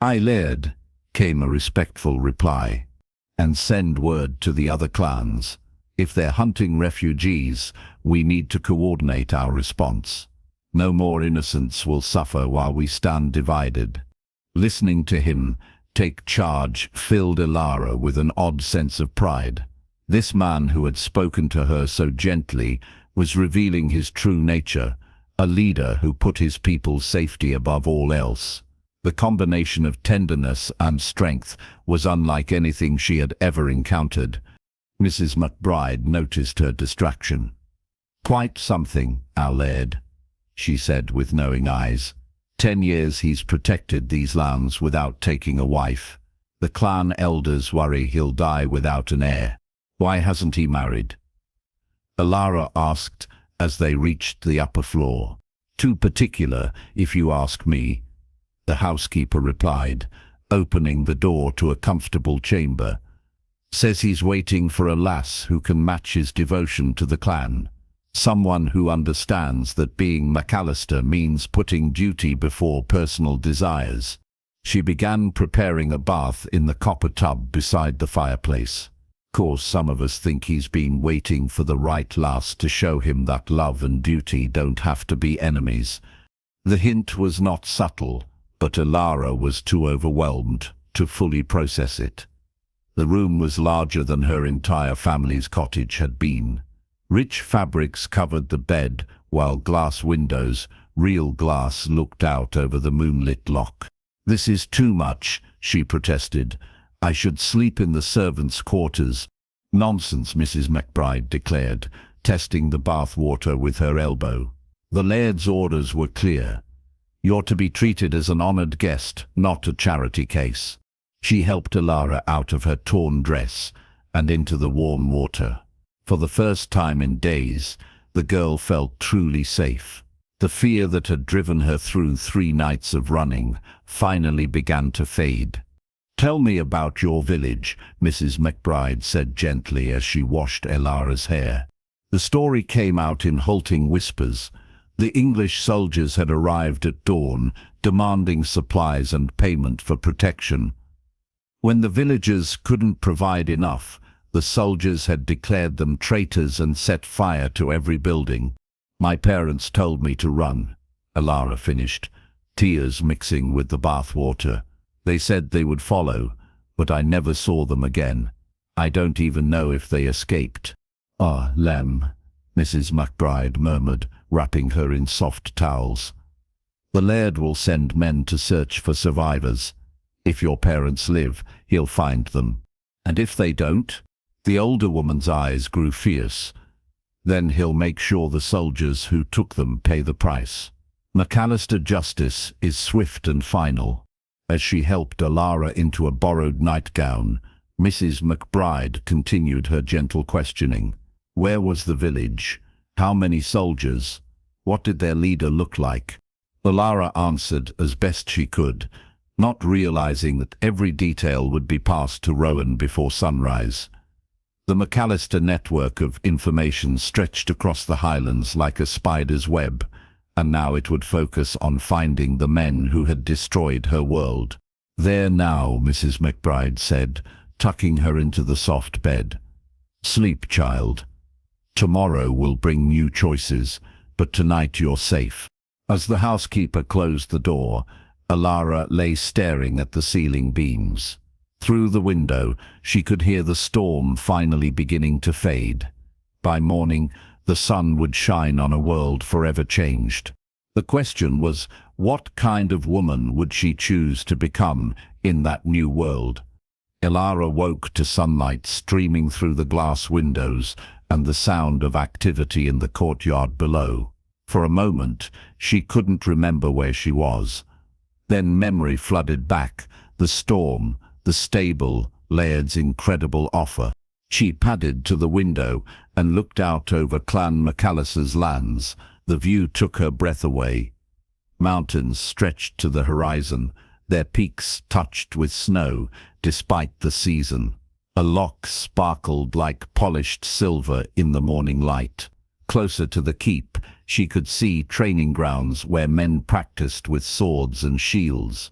"Aye, Laird," came a respectful reply. "And send word to the other clans. If they're hunting refugees, we need to coordinate our response. No more innocents will suffer while we stand divided." Listening to him take charge filled Elara with an odd sense of pride. This man who had spoken to her so gently was revealing his true nature, a leader who put his people's safety above all else. The combination of tenderness and strength was unlike anything she had ever encountered. Mrs. McBride noticed her distraction. "Quite something, our Laird," she said with knowing eyes. 10 years he's protected these lands without taking a wife. The clan elders worry he'll die without an heir. Why hasn't he married?" Elara asked as they reached the upper floor. "Too particular, if you ask me," the housekeeper replied, opening the door to a comfortable chamber. "Says he's waiting for a lass who can match his devotion to the clan. Someone who understands that being McAllister means putting duty before personal desires." She began preparing a bath in the copper tub beside the fireplace. Course some of us think he's been waiting for the right lass to show him that love and duty don't have to be enemies. The hint was not subtle, but Elara was too overwhelmed to fully process it. The room was larger than her entire family's cottage had been. Rich fabrics covered the bed, while glass windows, real glass, looked out over the moonlit loch. "This is too much," she protested. "I should sleep in the servants' quarters." "Nonsense," Mrs. McBride declared, testing the bath water with her elbow. "The Laird's orders were clear. You're to be treated as an honored guest, not a charity case." She helped Elara out of her torn dress and into the warm water. For the first time in days, the girl felt truly safe. The fear that had driven her through 3 nights of running finally began to fade. "Tell me about your village," Mrs. McBride said gently as she washed Elara's hair. The story came out in halting whispers. The English soldiers had arrived at dawn, demanding supplies and payment for protection. When the villagers couldn't provide enough, the soldiers had declared them traitors and set fire to every building. "My parents told me to run," Elara finished, tears mixing with the bath water. "They said they would follow, but I never saw them again. I don't even know if they escaped." "Ah, Lem," Mrs. McBride murmured, wrapping her in soft towels. "The Laird will send men to search for survivors. If your parents live, he'll find them. And if they don't?" The older woman's eyes grew fierce. "Then he'll make sure the soldiers who took them pay the price. McAllister justice is swift and final." As she helped Elara into a borrowed nightgown, Mrs. McBride continued her gentle questioning. Where was the village? How many soldiers? What did their leader look like? Elara answered as best she could, not realizing that every detail would be passed to Rowan before sunrise. The McAllister network of information stretched across the highlands like a spider's web, and now it would focus on finding the men who had destroyed her world. "There now," Mrs. McBride said, tucking her into the soft bed. "Sleep, child. Tomorrow will bring new choices, but tonight you're safe." As the housekeeper closed the door, Elara lay staring at the ceiling beams. Through the window, she could hear the storm finally beginning to fade. By morning, the sun would shine on a world forever changed. The question was, what kind of woman would she choose to become in that new world? Elara woke to sunlight streaming through the glass windows and the sound of activity in the courtyard below. For a moment, she couldn't remember where she was. Then memory flooded back, the storm, the stable, Laird's incredible offer. She padded to the window and looked out over Clan McAllister's lands. The view took her breath away. Mountains stretched to the horizon, their peaks touched with snow despite the season. A loch sparkled like polished silver in the morning light. Closer to the keep, she could see training grounds where men practiced with swords and shields.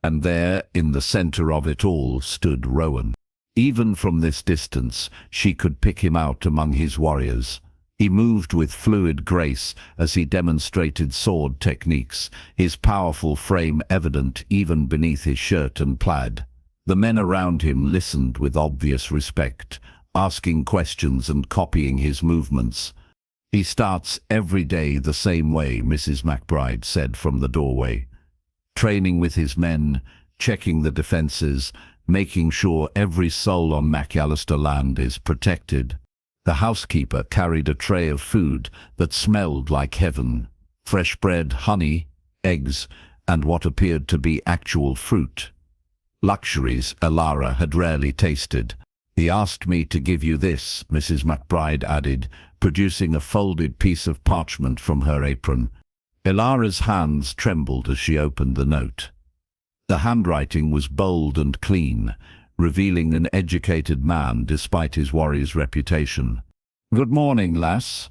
And there, in the center of it all, stood Rowan. Even from this distance, she could pick him out among his warriors. He moved with fluid grace as he demonstrated sword techniques, his powerful frame evident even beneath his shirt and plaid. The men around him listened with obvious respect, asking questions and copying his movements. "He starts every day the same way," Mrs. McBride said from the doorway. "Training with his men, checking the defenses, making sure every soul on McAllister land is protected." The housekeeper carried a tray of food that smelled like heaven. Fresh bread, honey, eggs, and what appeared to be actual fruit. Luxuries Elara had rarely tasted. "He asked me to give you this," Mrs. McBride added, producing a folded piece of parchment from her apron. Elara's hands trembled as she opened the note. The handwriting was bold and clean, revealing an educated man despite his warrior's reputation. "Good morning, lass.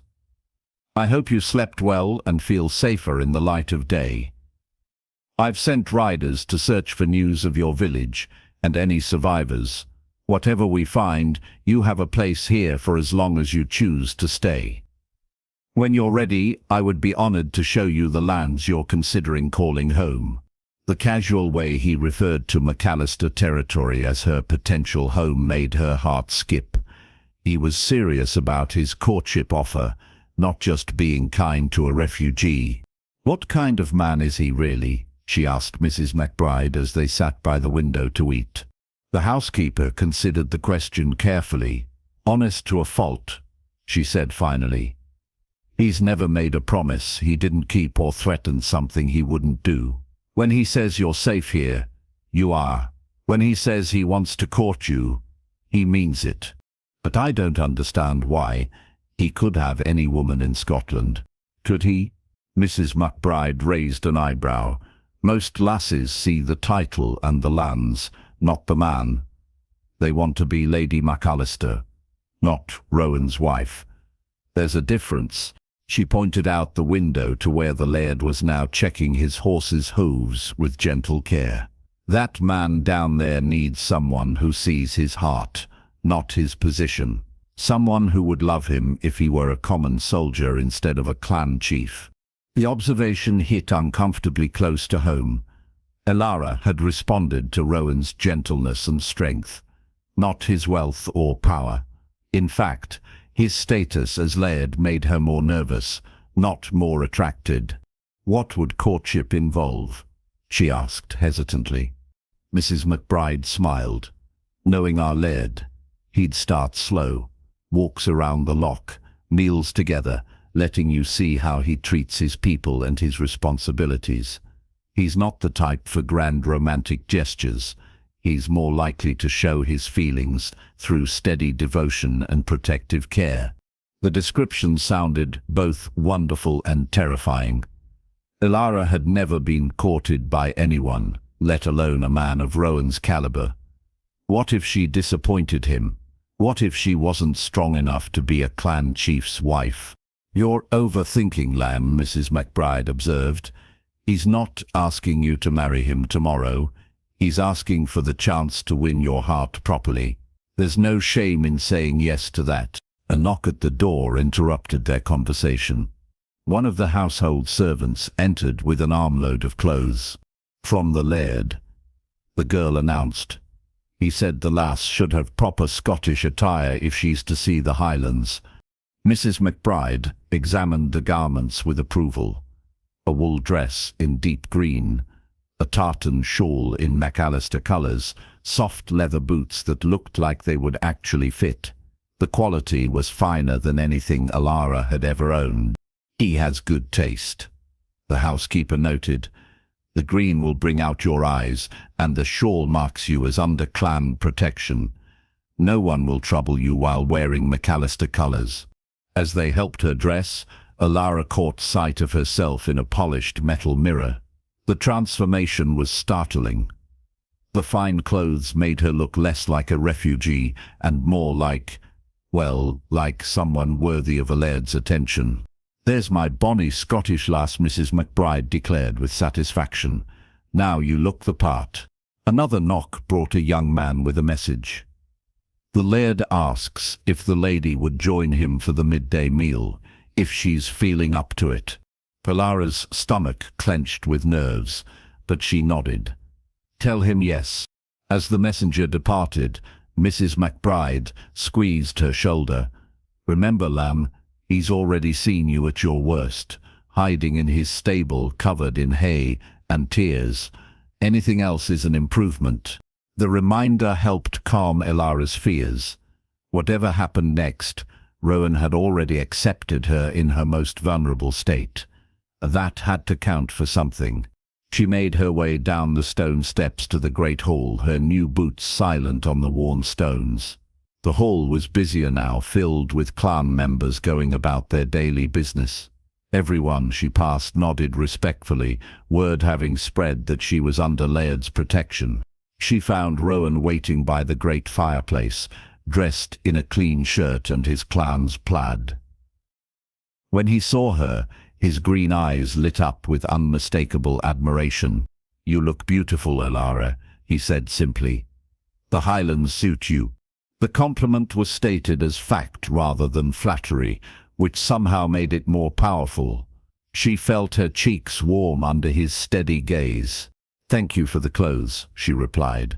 I hope you slept well and feel safer in the light of day. I've sent riders to search for news of your village and any survivors. Whatever we find, you have a place here for as long as you choose to stay. When you're ready, I would be honored to show you the lands you're considering calling home." The casual way he referred to McAllister territory as her potential home made her heart skip. He was serious about his courtship offer, not just being kind to a refugee. "What kind of man is he really?" she asked Mrs. McBride as they sat by the window to eat. The housekeeper considered the question carefully. "Honest to a fault," she said finally. "He's never made a promise he didn't keep or threatened something he wouldn't do. When he says you're safe here, you are. When he says he wants to court you, he means it. But I don't understand why. He could have any woman in Scotland. Could he?" Mrs. McBride raised an eyebrow. "Most lasses see the title and the lands, not the man. They want to be Lady McAllister, not Rowan's wife. There's a difference." She pointed out the window to where the Laird was now checking his horse's hooves with gentle care. "That man down there needs someone who sees his heart, not his position. Someone who would love him if he were a common soldier instead of a clan chief." The observation hit uncomfortably close to home. Elara had responded to Rowan's gentleness and strength, not his wealth or power. In fact, his status as Laird made her more nervous, not more attracted. "What would courtship involve?" she asked hesitantly. Mrs. McBride smiled. "Knowing our Laird, he'd start slow, walks around the loch, meals together, letting you see how he treats his people and his responsibilities. He's not the type for grand romantic gestures. He's more likely to show his feelings through steady devotion and protective care." The description sounded both wonderful and terrifying. Elara had never been courted by anyone, let alone a man of Rowan's caliber. What if she disappointed him? What if she wasn't strong enough to be a clan chief's wife? "You're overthinking, lamb," Mrs. McBride observed. "He's not asking you to marry him tomorrow. He's asking for the chance to win your heart properly. There's no shame in saying yes to that." A knock at the door interrupted their conversation. One of the household servants entered with an armload of clothes. "From the Laird," the girl announced. "He said the lass should have proper Scottish attire if she's to see the Highlands." Mrs. McBride examined the garments with approval. A wool dress in deep green, a tartan shawl in McAllister colours, soft leather boots that looked like they would actually fit. The quality was finer than anything Elara had ever owned. "He has good taste," the housekeeper noted. "The green will bring out your eyes, and the shawl marks you as under clan protection. No one will trouble you while wearing McAllister colours." As they helped her dress, Elara caught sight of herself in a polished metal mirror. The transformation was startling. The fine clothes made her look less like a refugee and more like, well, like someone worthy of a laird's attention. "There's my bonny Scottish lass," Mrs. McBride declared with satisfaction. "Now you look the part." Another knock brought a young man with a message. The Laird asks if the lady would join him for the midday meal, if she's feeling up to it. Alara's stomach clenched with nerves, but she nodded. "Tell him yes." As the messenger departed, Mrs. McBride squeezed her shoulder. "Remember, lamb, he's already seen you at your worst, hiding in his stable covered in hay and tears. Anything else is an improvement." The reminder helped calm Alara's fears. Whatever happened next, Rowan had already accepted her in her most vulnerable state. That had to count for something. She made her way down the stone steps to the great hall, her new boots silent on the worn stones. The hall was busier now, filled with clan members going about their daily business. Everyone she passed nodded respectfully, word having spread that she was under Laird's protection. She found Rowan waiting by the great fireplace, dressed in a clean shirt and his clan's plaid. When he saw her, his green eyes lit up with unmistakable admiration. "You look beautiful, Alara," he said simply. "The Highlands suit you." The compliment was stated as fact rather than flattery, which somehow made it more powerful. She felt her cheeks warm under his steady gaze. "Thank you for the clothes," she replied.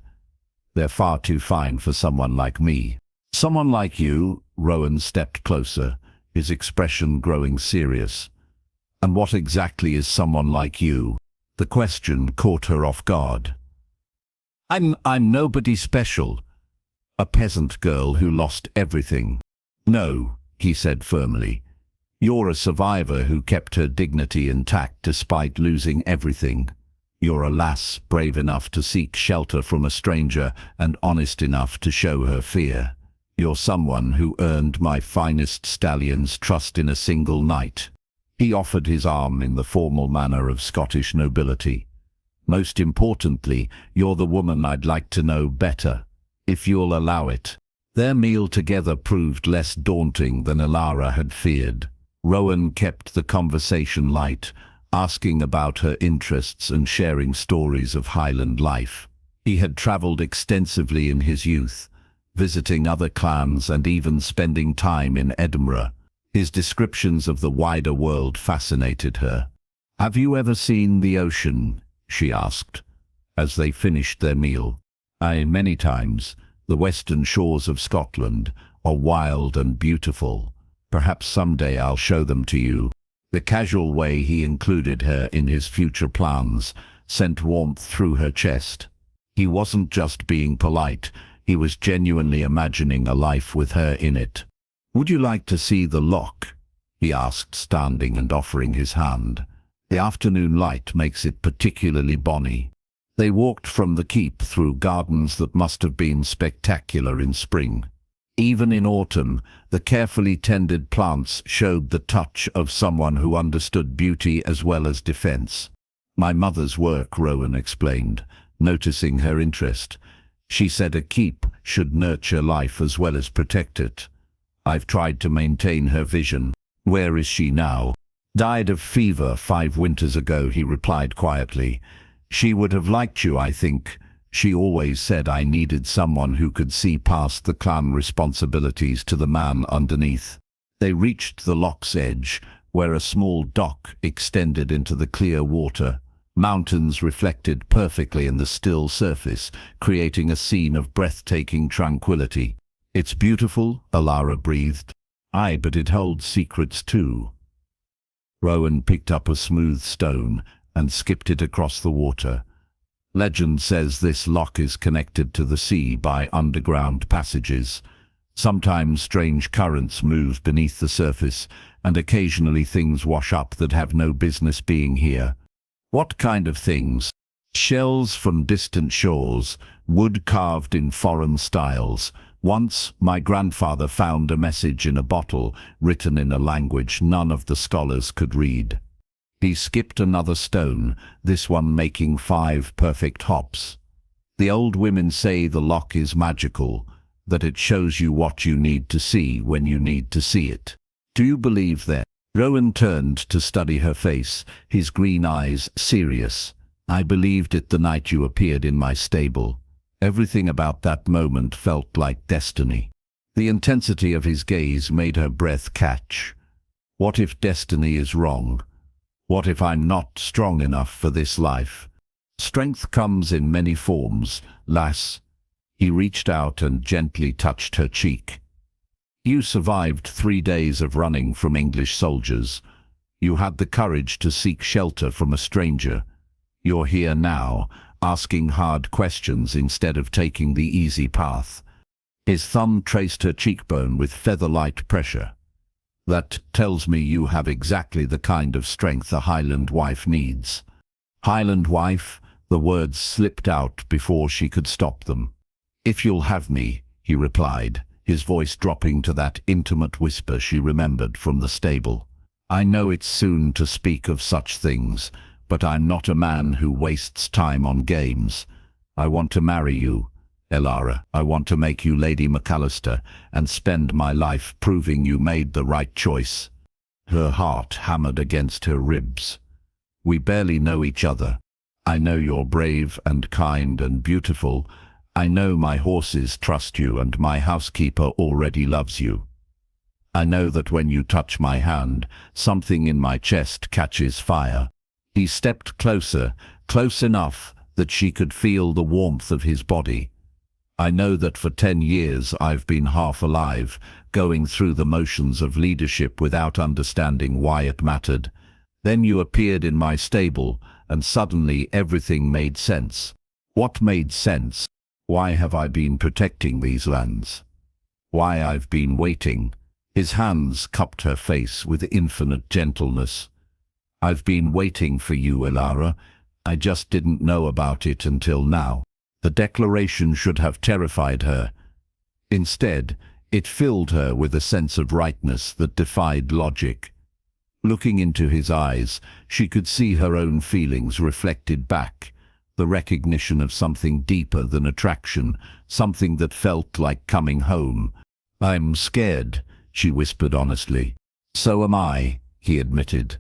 "They're far too fine for someone like me." "Someone like you?" Rowan stepped closer, his expression growing serious. "And what exactly is someone like you?" The question caught her off guard. I'm nobody special. A peasant girl who lost everything." "No," he said firmly. "You're a survivor who kept her dignity intact despite losing everything. You're a lass brave enough to seek shelter from a stranger and honest enough to show her fear. You're someone who earned my finest stallion's trust in a single night." He offered his arm in the formal manner of Scottish nobility. "Most importantly, you're the woman I'd like to know better, if you'll allow it." Their meal together proved less daunting than Alara had feared. Rowan kept the conversation light, asking about her interests and sharing stories of Highland life. He had travelled extensively in his youth, visiting other clans and even spending time in Edinburgh. His descriptions of the wider world fascinated her. "Have you ever seen the ocean?" she asked, as they finished their meal. "Aye, many times. The western shores of Scotland are wild and beautiful. Perhaps someday I'll show them to you." The casual way he included her in his future plans sent warmth through her chest. He wasn't just being polite, he was genuinely imagining a life with her in it. "Would you like to see the loch?" he asked, standing and offering his hand. "The afternoon light makes it particularly bonny." They walked from the keep through gardens that must have been spectacular in spring. Even in autumn, the carefully tended plants showed the touch of someone who understood beauty as well as defense. "My mother's work," Rowan explained, noticing her interest. "She said a keep should nurture life as well as protect it. I've tried to maintain her vision." "Where is she now?" "Died of fever 5 winters ago," he replied quietly. "She would have liked you, I think. She always said I needed someone who could see past the clan responsibilities to the man underneath." They reached the loch's edge, where a small dock extended into the clear water. Mountains reflected perfectly in the still surface, creating a scene of breathtaking tranquility. "It's beautiful," Alara breathed. "Aye, but it holds secrets too." Rowan picked up a smooth stone and skipped it across the water. "Legend says this loch is connected to the sea by underground passages. Sometimes strange currents move beneath the surface, and occasionally things wash up that have no business being here." "What kind of things?" "Shells from distant shores, wood carved in foreign styles. Once, my grandfather found a message in a bottle, written in a language none of the scholars could read." He skipped another stone, this one making 5 perfect hops. "The old women say the loch is magical, that it shows you what you need to see when you need to see it. Do you believe that?" Rowan turned to study her face, his green eyes serious. "I believed it the night you appeared in my stable. Everything about that moment felt like destiny." The intensity of his gaze made her breath catch. What if destiny is wrong? What if I'm not strong enough for this life? Strength comes in many forms, lass. He reached out and gently touched her cheek. "You survived 3 days of running from English soldiers. You had the courage to seek shelter from a stranger. You're here now, asking hard questions instead of taking the easy path." His thumb traced her cheekbone with feather-light pressure. "That tells me you have exactly the kind of strength a Highland wife needs." Highland wife? The words slipped out before she could stop them. "If you'll have me," he replied, his voice dropping to that intimate whisper she remembered from the stable. "I know it's soon to speak of such things, but I'm not a man who wastes time on games. I want to marry you, Elara. I want to make you Lady McAllister and spend my life proving you made the right choice." Her heart hammered against her ribs. "We barely know each other. I know you're brave and kind and beautiful. I know my horses trust you and my housekeeper already loves you. I know that when you touch my hand, something in my chest catches fire." He stepped closer, close enough that she could feel the warmth of his body. "I know that for 10 years I've been half alive, going through the motions of leadership without understanding why it mattered. Then you appeared in my stable, and suddenly everything made sense." What made sense? Why have I been protecting these lands? Why I've been waiting? His hands cupped her face with infinite gentleness. "I've been waiting for you, Elara. I just didn't know about it until now." The declaration should have terrified her. Instead, it filled her with a sense of rightness that defied logic. Looking into his eyes, she could see her own feelings reflected back, the recognition of something deeper than attraction, something that felt like coming home. "I'm scared," she whispered honestly. "So am I," he admitted.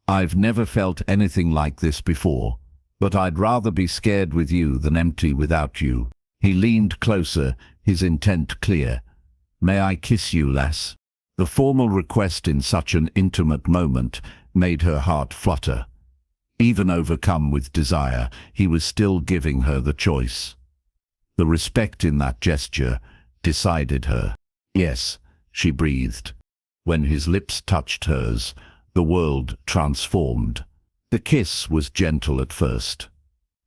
"I've never felt anything like this before, but I'd rather be scared with you than empty without you." He leaned closer, his intent clear. "May I kiss you, lass?" The formal request in such an intimate moment made her heart flutter. Even overcome with desire, he was still giving her the choice. The respect in that gesture decided her. "Yes," she breathed. When his lips touched hers, the world transformed. The kiss was gentle at first,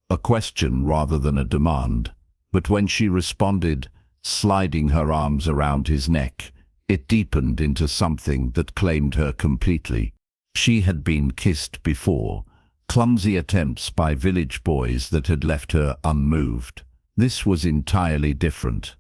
a question rather than a demand. But when she responded, sliding her arms around his neck, it deepened into something that claimed her completely. She had been kissed before, clumsy attempts by village boys that had left her unmoved. This was entirely different.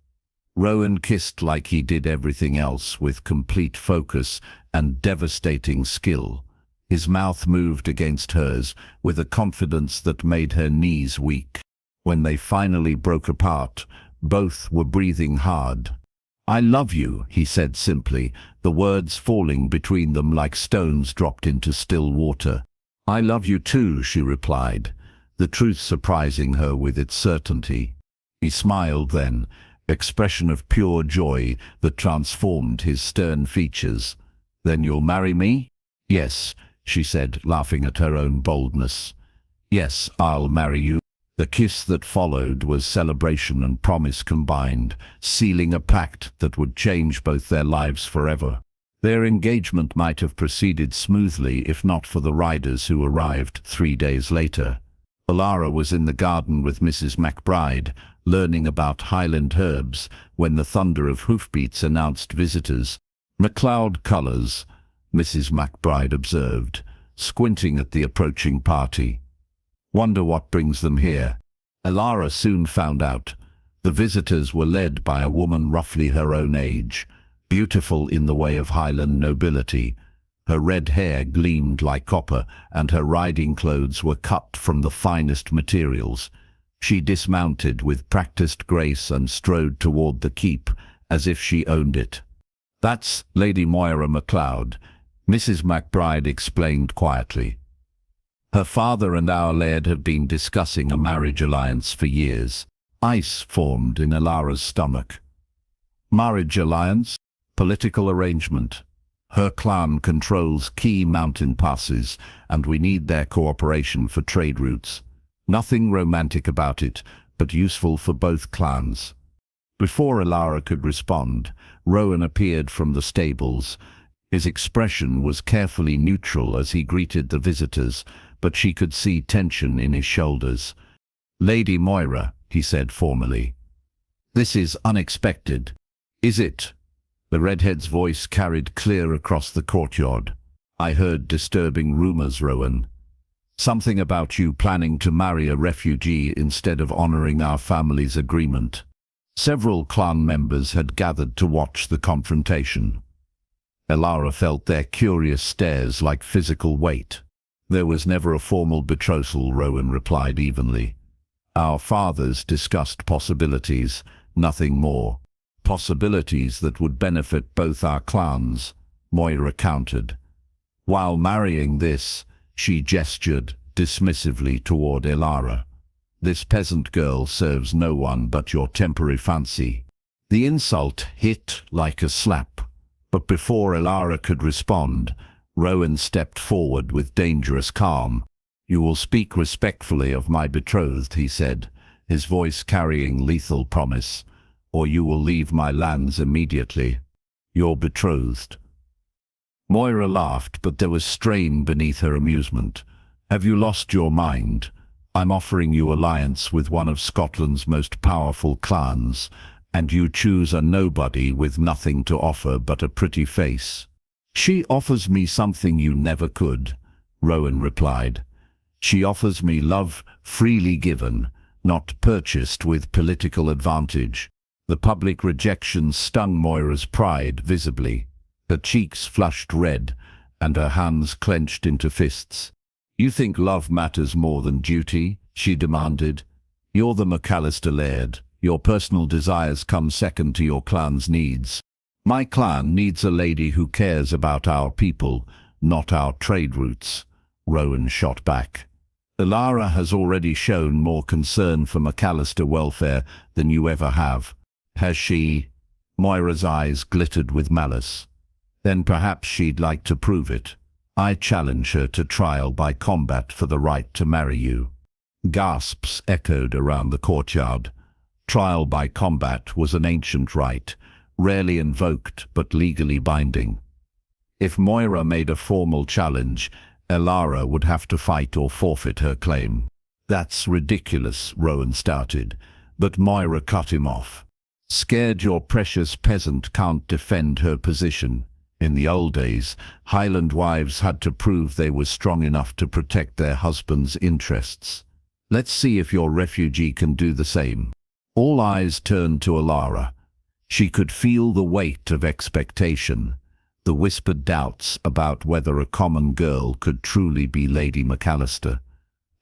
Rowan kissed like he did everything else, with complete focus and devastating skill. His mouth moved against hers with a confidence that made her knees weak. When they finally broke apart, both were breathing hard. "I love you," he said simply, the words falling between them like stones dropped into still water. "I love you too," she replied, the truth surprising her with its certainty. He smiled then, expression of pure joy that transformed his stern features. "Then you'll marry me?" "Yes," she said, laughing at her own boldness. "Yes, I'll marry you." The kiss that followed was celebration and promise combined, sealing a pact that would change both their lives forever. Their engagement might have proceeded smoothly if not for the riders who arrived 3 days later. Elara was in the garden with Mrs. McBride, learning about Highland herbs, when the thunder of hoofbeats announced visitors. "MacLeod colours," Mrs. McBride observed, squinting at the approaching party. "Wonder what brings them here." Elara soon found out. The visitors were led by a woman roughly her own age, beautiful in the way of Highland nobility. Her red hair gleamed like copper, and her riding clothes were cut from the finest materials. She dismounted with practiced grace and strode toward the keep, as if she owned it. "That's Lady Moira MacLeod, Mrs. McBride explained quietly. Her father and our Laird have been discussing a marriage alliance for years. Ice formed in Ilara's stomach. Marriage alliance? Political arrangement. Her clan controls key mountain passes, and we need their cooperation for trade routes. Nothing romantic about it, but useful for both clans. Before Ilara could respond, Rowan appeared from the stables. His expression was carefully neutral as he greeted the visitors, but she could see tension in his shoulders. "Lady Moira," he said formally. "This is unexpected." "Is it?" The redhead's voice carried clear across the courtyard. "I heard disturbing rumors, Rowan. Something about you planning to marry a refugee instead of honoring our family's agreement." Several clan members had gathered to watch the confrontation. Ilara felt their curious stares like physical weight. "There was never a formal betrothal," Rowan replied evenly. "Our fathers discussed possibilities, nothing more. Possibilities that would benefit both our clans," Moira countered. "While marrying this," she gestured dismissively toward Ilara. "This peasant girl serves no one but your temporary fancy." The insult hit like a slap, but before Ilara could respond, Rowan stepped forward with dangerous calm. "You will speak respectfully of my betrothed," he said, his voice carrying lethal promise, "or you will leave my lands immediately. Your betrothed." Moira laughed, but there was strain beneath her amusement. "Have you lost your mind? I'm offering you alliance with one of Scotland's most powerful clans, and you choose a nobody with nothing to offer but a pretty face." "She offers me something you never could," Rowan replied. "She offers me love freely given, not purchased with political advantage." The public rejection stung Moira's pride visibly. Her cheeks flushed red, and her hands clenched into fists. "You think love matters more than duty?" she demanded. "You're the McAllister Laird. Your personal desires come second to your clan's needs. My clan needs a lady who cares about our people, not our trade routes," Rowan shot back. "Ilara has already shown more concern for McAllister welfare than you ever have." "Has she?" Moira's eyes glittered with malice. "Then perhaps she'd like to prove it. I challenge her to trial by combat for the right to marry you." Gasps echoed around the courtyard. Trial by combat was an ancient rite, rarely invoked but legally binding. If Moira made a formal challenge, Ilara would have to fight or forfeit her claim. "That's ridiculous," Rowan started, but Moira cut him off. "Scared your precious peasant can't defend her position. In the old days, Highland wives had to prove they were strong enough to protect their husband's interests. Let's see if your refugee can do the same." All eyes turned to Ilara. She could feel the weight of expectation, the whispered doubts about whether a common girl could truly be Lady McAllister.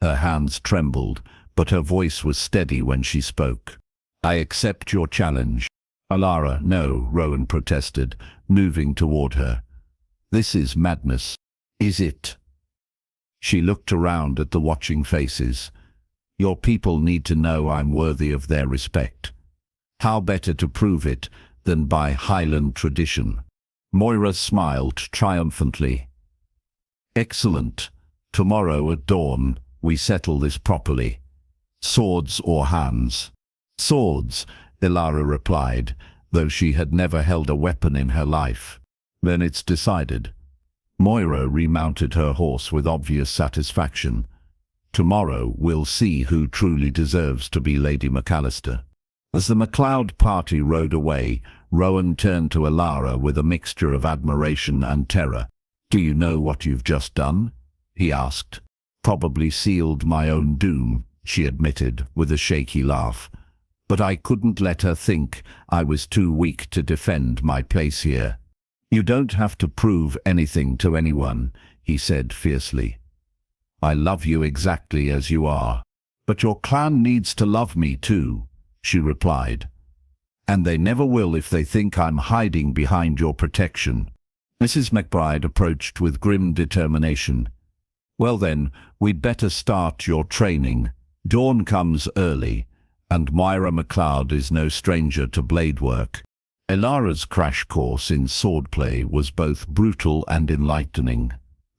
Her hands trembled, but her voice was steady when she spoke. "I accept your challenge." "Ilara, no," Rowan protested, moving toward her. "This is madness." "Is it?" She looked around at the watching faces. "Your people need to know I'm worthy of their respect. How better to prove it than by Highland tradition?" Moira smiled triumphantly. "Excellent. Tomorrow at dawn, we settle this properly. Swords or hands?" "Swords," Ilara replied, though she had never held a weapon in her life. "Then it's decided." Moira remounted her horse with obvious satisfaction. "Tomorrow we'll see who truly deserves to be Lady McAllister." As the MacLeod party rode away, Rowan turned to Ilara with a mixture of admiration and terror. "Do you know what you've just done?" he asked. "Probably sealed my own doom," she admitted with a shaky laugh. "But I couldn't let her think I was too weak to defend my place here." "You don't have to prove anything to anyone," he said fiercely. "I love you exactly as you are." "But your clan needs to love me too," she replied. "And they never will if they think I'm hiding behind your protection." Mrs. McBride approached with grim determination. Well then, we'd better start your training. Dawn comes early, and Moira MacLeod is no stranger to blade work. Elara's crash course in swordplay was both brutal and enlightening.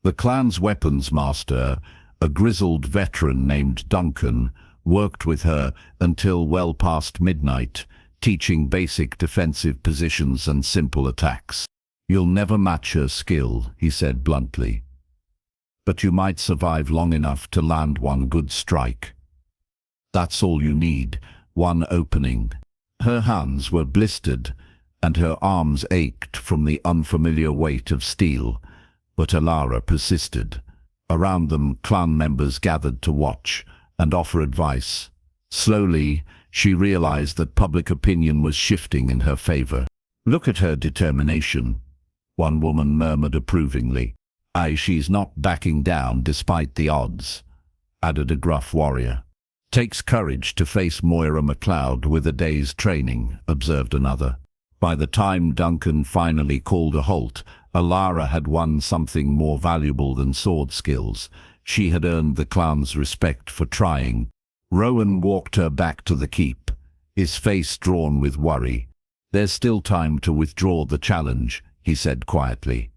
The clan's weapons master, a grizzled veteran named Duncan, worked with her until well past midnight, teaching basic defensive positions and simple attacks. You'll never match her skill, he said bluntly. But you might survive long enough to land one good strike. That's all you need, one opening. Her hands were blistered, and her arms ached from the unfamiliar weight of steel, but Elara persisted. Around them, clan members gathered to watch and offer advice. Slowly, she realized that public opinion was shifting in her favor. Look at her determination, one woman murmured approvingly. Aye, she's not backing down despite the odds, added a gruff warrior. Takes courage to face Moira MacLeod with a day's training, observed another. By the time Duncan finally called a halt, Elara had won something more valuable than sword skills. She had earned the clan's respect for trying. Rowan walked her back to the keep, his face drawn with worry. There's still time to withdraw the challenge, he said quietly.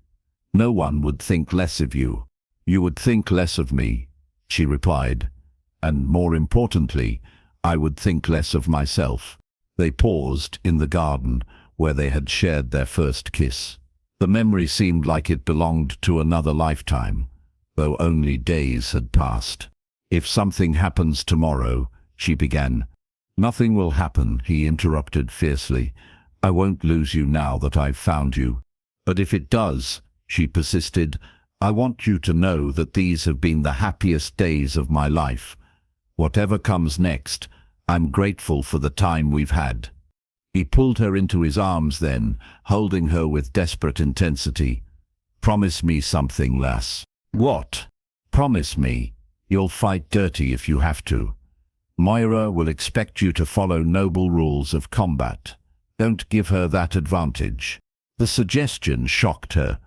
No one would think less of you. You would think less of me, she replied. And more importantly, I would think less of myself. They paused in the garden, where they had shared their first kiss. The memory seemed like it belonged to another lifetime, though only days had passed. If something happens tomorrow, she began. Nothing will happen, he interrupted fiercely. I won't lose you now that I've found you. But if it does, she persisted, I want you to know that these have been the happiest days of my life. Whatever comes next, I'm grateful for the time we've had. He pulled her into his arms then, holding her with desperate intensity. Promise me something, lass. What? Promise me. You'll fight dirty if you have to. Moira will expect you to follow noble rules of combat. Don't give her that advantage. The suggestion shocked her.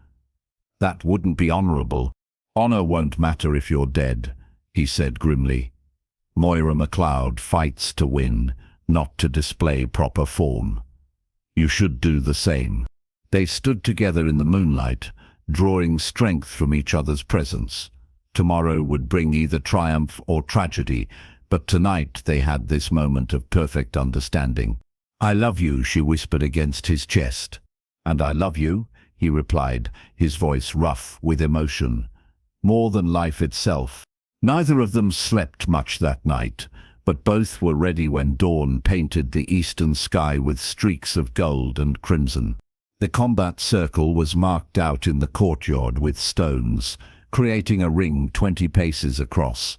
That wouldn't be honorable. Honor won't matter if you're dead, he said grimly. Moira MacLeod fights to win, not to display proper form. You should do the same. They stood together in the moonlight, drawing strength from each other's presence. Tomorrow would bring either triumph or tragedy, but tonight they had this moment of perfect understanding. I love you, she whispered against his chest. And I love you, he replied, his voice rough with emotion. More than life itself. Neither of them slept much that night, but both were ready when dawn painted the eastern sky with streaks of gold and crimson. The combat circle was marked out in the courtyard with stones, creating a ring 20 paces across.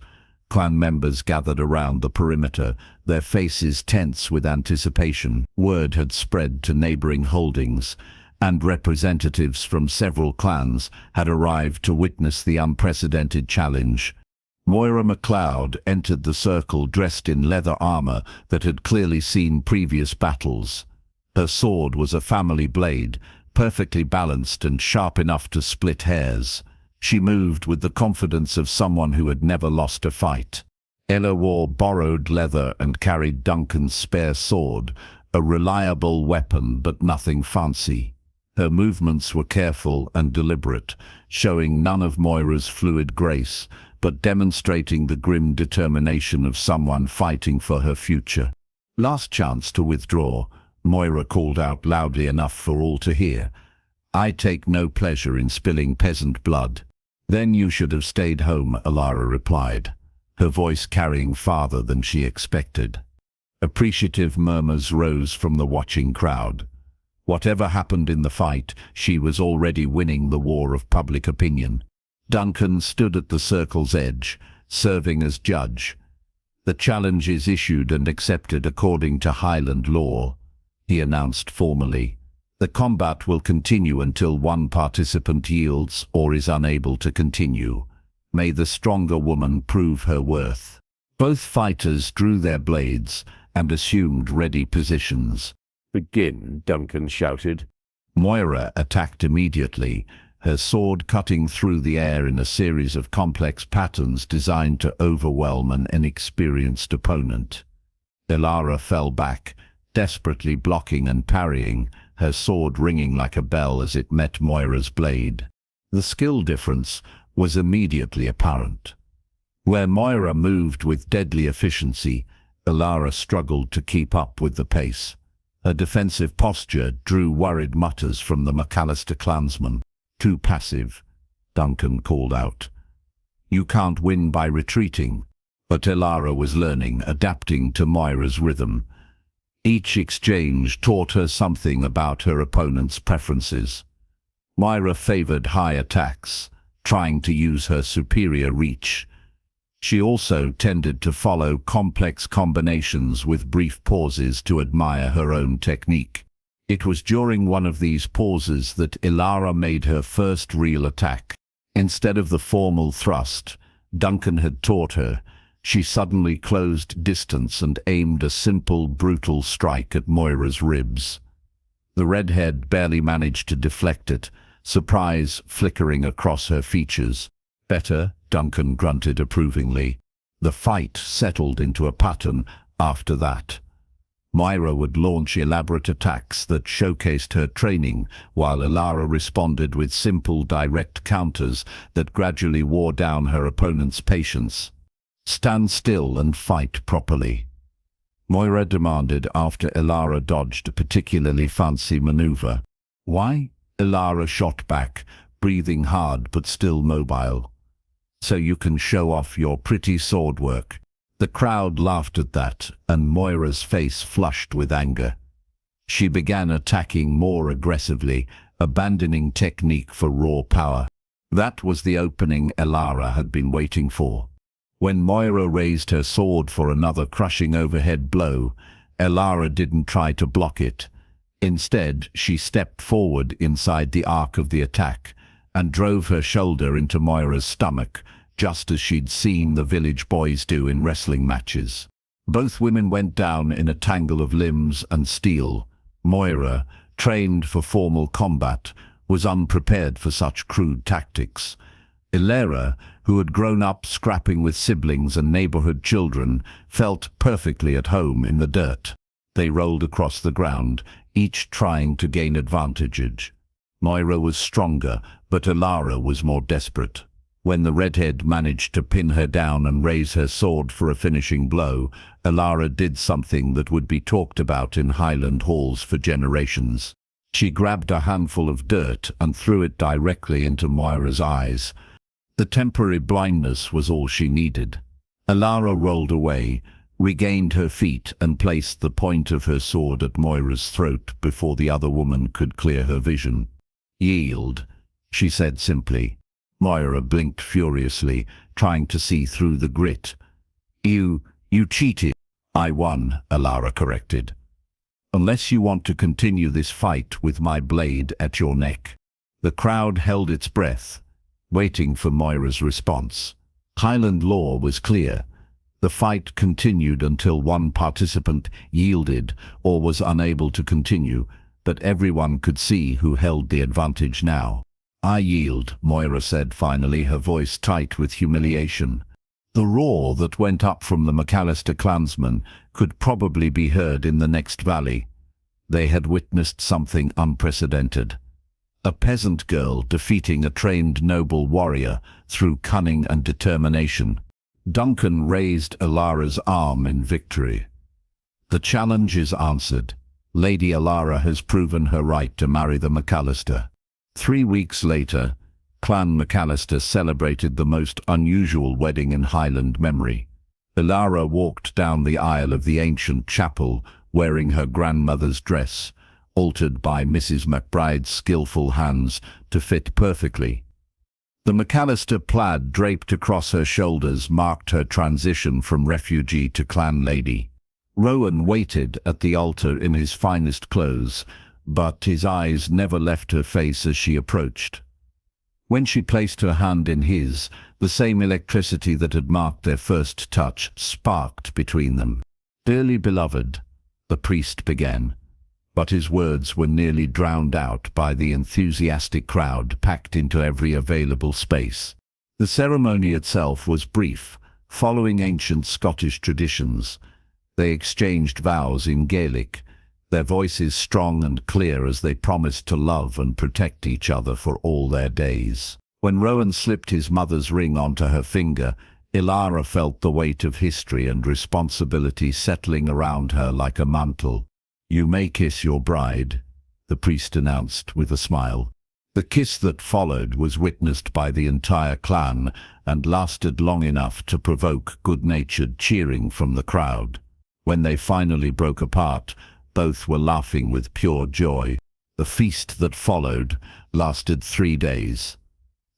Clan members gathered around the perimeter, their faces tense with anticipation. Word had spread to neighboring holdings, and representatives from several clans had arrived to witness the unprecedented challenge. Moira MacLeod entered the circle dressed in leather armor that had clearly seen previous battles. Her sword was a family blade, perfectly balanced and sharp enough to split hairs. She moved with the confidence of someone who had never lost a fight. Ella wore borrowed leather and carried Duncan's spare sword, a reliable weapon but nothing fancy. Her movements were careful and deliberate, showing none of Moira's fluid grace, but demonstrating the grim determination of someone fighting for her future. Last chance to withdraw, Moira called out loudly enough for all to hear. I take no pleasure in spilling peasant blood. Then you should have stayed home, Elara replied, her voice carrying farther than she expected. Appreciative murmurs rose from the watching crowd. Whatever happened in the fight, she was already winning the war of public opinion. Duncan stood at the circle's edge, serving as judge. The challenge is issued and accepted according to Highland law, he announced formally. The combat will continue until one participant yields or is unable to continue. May the stronger woman prove her worth. Both fighters drew their blades and assumed ready positions. Begin, Duncan shouted. Moira attacked immediately, her sword cutting through the air in a series of complex patterns designed to overwhelm an inexperienced opponent. Ilara fell back, desperately blocking and parrying, her sword ringing like a bell as it met Moira's blade. The skill difference was immediately apparent. Where Moira moved with deadly efficiency, Ilara struggled to keep up with the pace. Her defensive posture drew worried mutters from the McAllister clansmen. "Too passive," Duncan called out. "You can't win by retreating." But Ilara was learning, adapting to Moira's rhythm. Each exchange taught her something about her opponent's preferences. Moira favored high attacks, trying to use her superior reach. She also tended to follow complex combinations with brief pauses to admire her own technique. It was during one of these pauses that Ilara made her first real attack. Instead of the formal thrust Duncan had taught her, she suddenly closed distance and aimed a simple, brutal strike at Moira's ribs. The redhead barely managed to deflect it, surprise flickering across her features. "Better," Duncan grunted approvingly. The fight settled into a pattern after that. Moira would launch elaborate attacks that showcased her training, while Ilara responded with simple, direct counters that gradually wore down her opponent's patience. "Stand still and fight properly," Moira demanded after Ilara dodged a particularly fancy maneuver. "Why?" Ilara shot back, breathing hard but still mobile. "So you can show off your pretty sword work." The crowd laughed at that, and Moira's face flushed with anger. She began attacking more aggressively, abandoning technique for raw power. That was the opening Ilara had been waiting for. When Moira raised her sword for another crushing overhead blow, Ilara didn't try to block it. Instead, she stepped forward inside the arc of the attack and drove her shoulder into Moira's stomach, just as she'd seen the village boys do in wrestling matches. Both women went down in a tangle of limbs and steel. Moira, trained for formal combat, was unprepared for such crude tactics. Ilara, who had grown up scrapping with siblings and neighborhood children, felt perfectly at home in the dirt. They rolled across the ground, each trying to gain advantage. Moira was stronger, but Ilara was more desperate. When the redhead managed to pin her down and raise her sword for a finishing blow, Ilara did something that would be talked about in Highland halls for generations. She grabbed a handful of dirt and threw it directly into Moira's eyes. The temporary blindness was all she needed. Ilara rolled away, regained her feet and placed the point of her sword at Moira's throat before the other woman could clear her vision. "Yield," she said simply. Moira blinked furiously, trying to see through the grit. You cheated." "I won," Ilara corrected. "Unless you want to continue this fight with my blade at your neck." The crowd held its breath, waiting for Moira's response. Highland law was clear. The fight continued until one participant yielded or was unable to continue, but everyone could see who held the advantage now. "I yield," Moira said finally, her voice tight with humiliation. The roar that went up from the McAllister clansmen could probably be heard in the next valley. They had witnessed something unprecedented. A peasant girl defeating a trained noble warrior through cunning and determination. Duncan raised Ilara's arm in victory. "The challenge is answered. Lady Ilara has proven her right to marry the McAllister." 3 weeks later, Clan McAllister celebrated the most unusual wedding in Highland memory. Ilara walked down the aisle of the ancient chapel wearing her grandmother's dress, altered by Mrs. McBride's skillful hands to fit perfectly. The McAllister plaid draped across her shoulders marked her transition from refugee to clan lady. Rowan waited at the altar in his finest clothes, but his eyes never left her face as she approached. When she placed her hand in his, the same electricity that had marked their first touch sparked between them. "Dearly beloved," the priest began, but his words were nearly drowned out by the enthusiastic crowd packed into every available space. The ceremony itself was brief, following ancient Scottish traditions. They exchanged vows in Gaelic, their voices strong and clear as they promised to love and protect each other for all their days. When Rowan slipped his mother's ring onto her finger, Ilara felt the weight of history and responsibility settling around her like a mantle. "You may kiss your bride," the priest announced with a smile. The kiss that followed was witnessed by the entire clan and lasted long enough to provoke good-natured cheering from the crowd. When they finally broke apart, both were laughing with pure joy. The feast that followed lasted 3 days.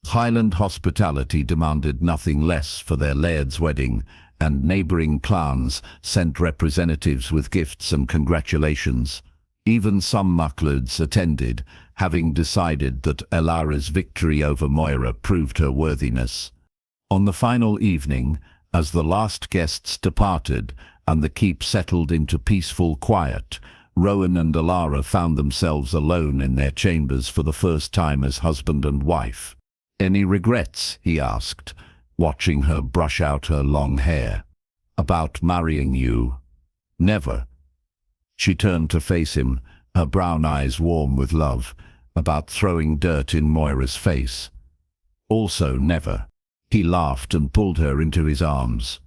Highland hospitality demanded nothing less for their laird's wedding, and neighbouring clans sent representatives with gifts and congratulations. Even some Macleods attended, having decided that Ilara's victory over Moira proved her worthiness. On the final evening, as the last guests departed and the keep settled into peaceful quiet, Rowan and Ilara found themselves alone in their chambers for the first time as husband and wife. "Any regrets?" he asked, watching her brush out her long hair. "About marrying you?" "Never." She turned to face him, her brown eyes warm with love. "About throwing dirt in Moira's face?" "Also never." He laughed and pulled her into his arms.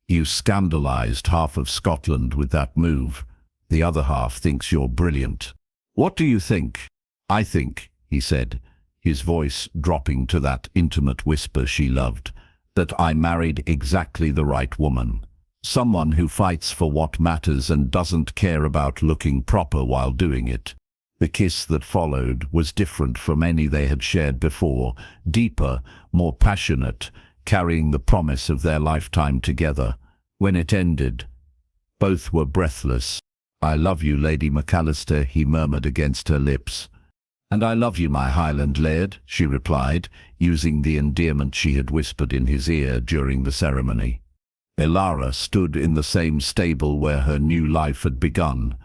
"You scandalized half of Scotland with that move. The other half thinks you're brilliant. What do you think?" "I think," he said, his voice dropping to that intimate whisper she loved, "that I married exactly the right woman. Someone who fights for what matters and doesn't care about looking proper while doing it." The kiss that followed was different from any they had shared before, deeper, more passionate, carrying the promise of their lifetime together. When it ended, both were breathless. "I love you, Lady McAllister," he murmured against her lips. "And I love you, my Highland Laird," she replied, using the endearment she had whispered in his ear during the ceremony. Ilara stood in the same stable where her new life had begun,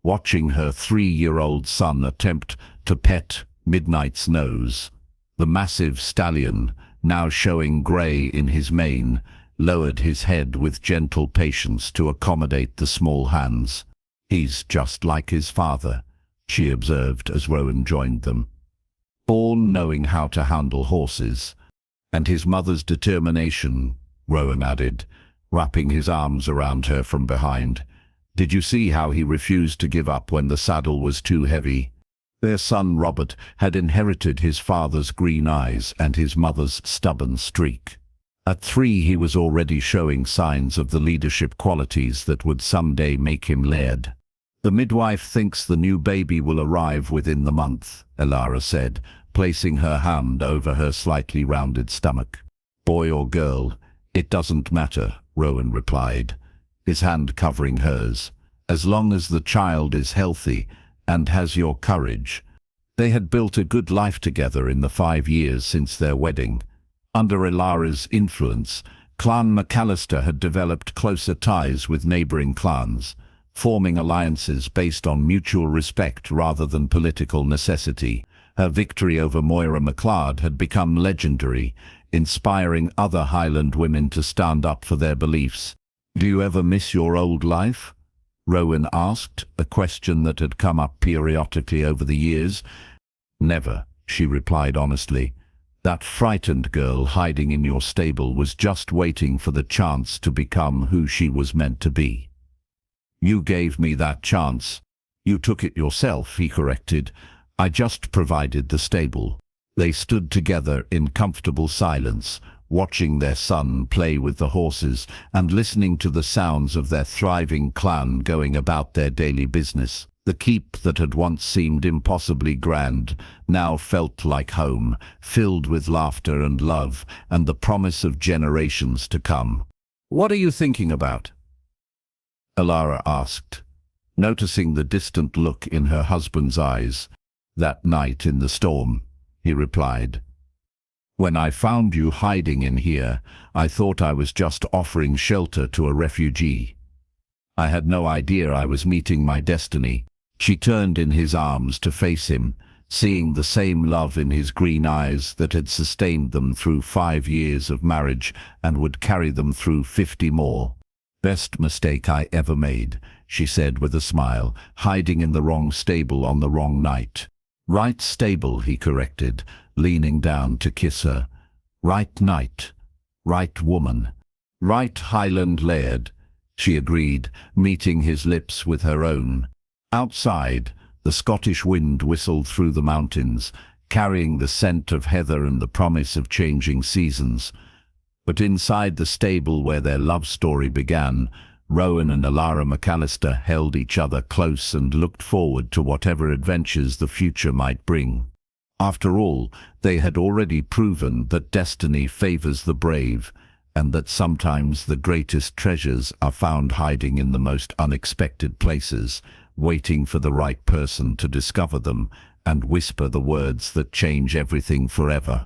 watching her 3-year-old son attempt to pet Midnight's nose. The massive stallion, now showing grey in his mane, lowered his head with gentle patience to accommodate the small hands. "He's just like his father," she observed as Rowan joined them. "Born knowing how to handle horses." "And his mother's determination," Rowan added, wrapping his arms around her from behind. "Did you see how he refused to give up when the saddle was too heavy?" Their son Robert had inherited his father's green eyes and his mother's stubborn streak. At 3 he was already showing signs of the leadership qualities that would someday make him Laird. "The midwife thinks the new baby will arrive within the month," Ilara said, placing her hand over her slightly rounded stomach. "Boy or girl, it doesn't matter," Rowan replied, his hand covering hers, "as long as the child is healthy and has your courage." They had built a good life together in the 5 years since their wedding. Under Ilara's influence, Clan McAllister had developed closer ties with neighbouring clans, forming alliances based on mutual respect rather than political necessity. Her victory over Moira MacLeod had become legendary, inspiring other Highland women to stand up for their beliefs. "Do you ever miss your old life?" Rowan asked, a question that had come up periodically over the years. "Never," she replied honestly. "That frightened girl hiding in your stable was just waiting for the chance to become who she was meant to be." "You gave me that chance." "You took it yourself," he corrected. "I just provided the stable." They stood together in comfortable silence, watching their son play with the horses and listening to the sounds of their thriving clan going about their daily business. The keep that had once seemed impossibly grand now felt like home, filled with laughter and love and the promise of generations to come. "What are you thinking about?" Ilara asked, noticing the distant look in her husband's eyes. "That night in the storm," he replied. "When I found you hiding in here, I thought I was just offering shelter to a refugee. I had no idea I was meeting my destiny." She turned in his arms to face him, seeing the same love in his green eyes that had sustained them through 5 years of marriage and would carry them through 50 more. "Best mistake I ever made," she said with a smile, "hiding in the wrong stable on the wrong night." "Right stable," he corrected, leaning down to kiss her. "Right night. Right woman. Right Highland Laird," she agreed, meeting his lips with her own. Outside, the Scottish wind whistled through the mountains, carrying the scent of heather and the promise of changing seasons. But inside the stable where their love story began, Rowan and Alara McAllister held each other close and looked forward to whatever adventures the future might bring. After all, they had already proven that destiny favors the brave, and that sometimes the greatest treasures are found hiding in the most unexpected places, waiting for the right person to discover them and whisper the words that change everything forever.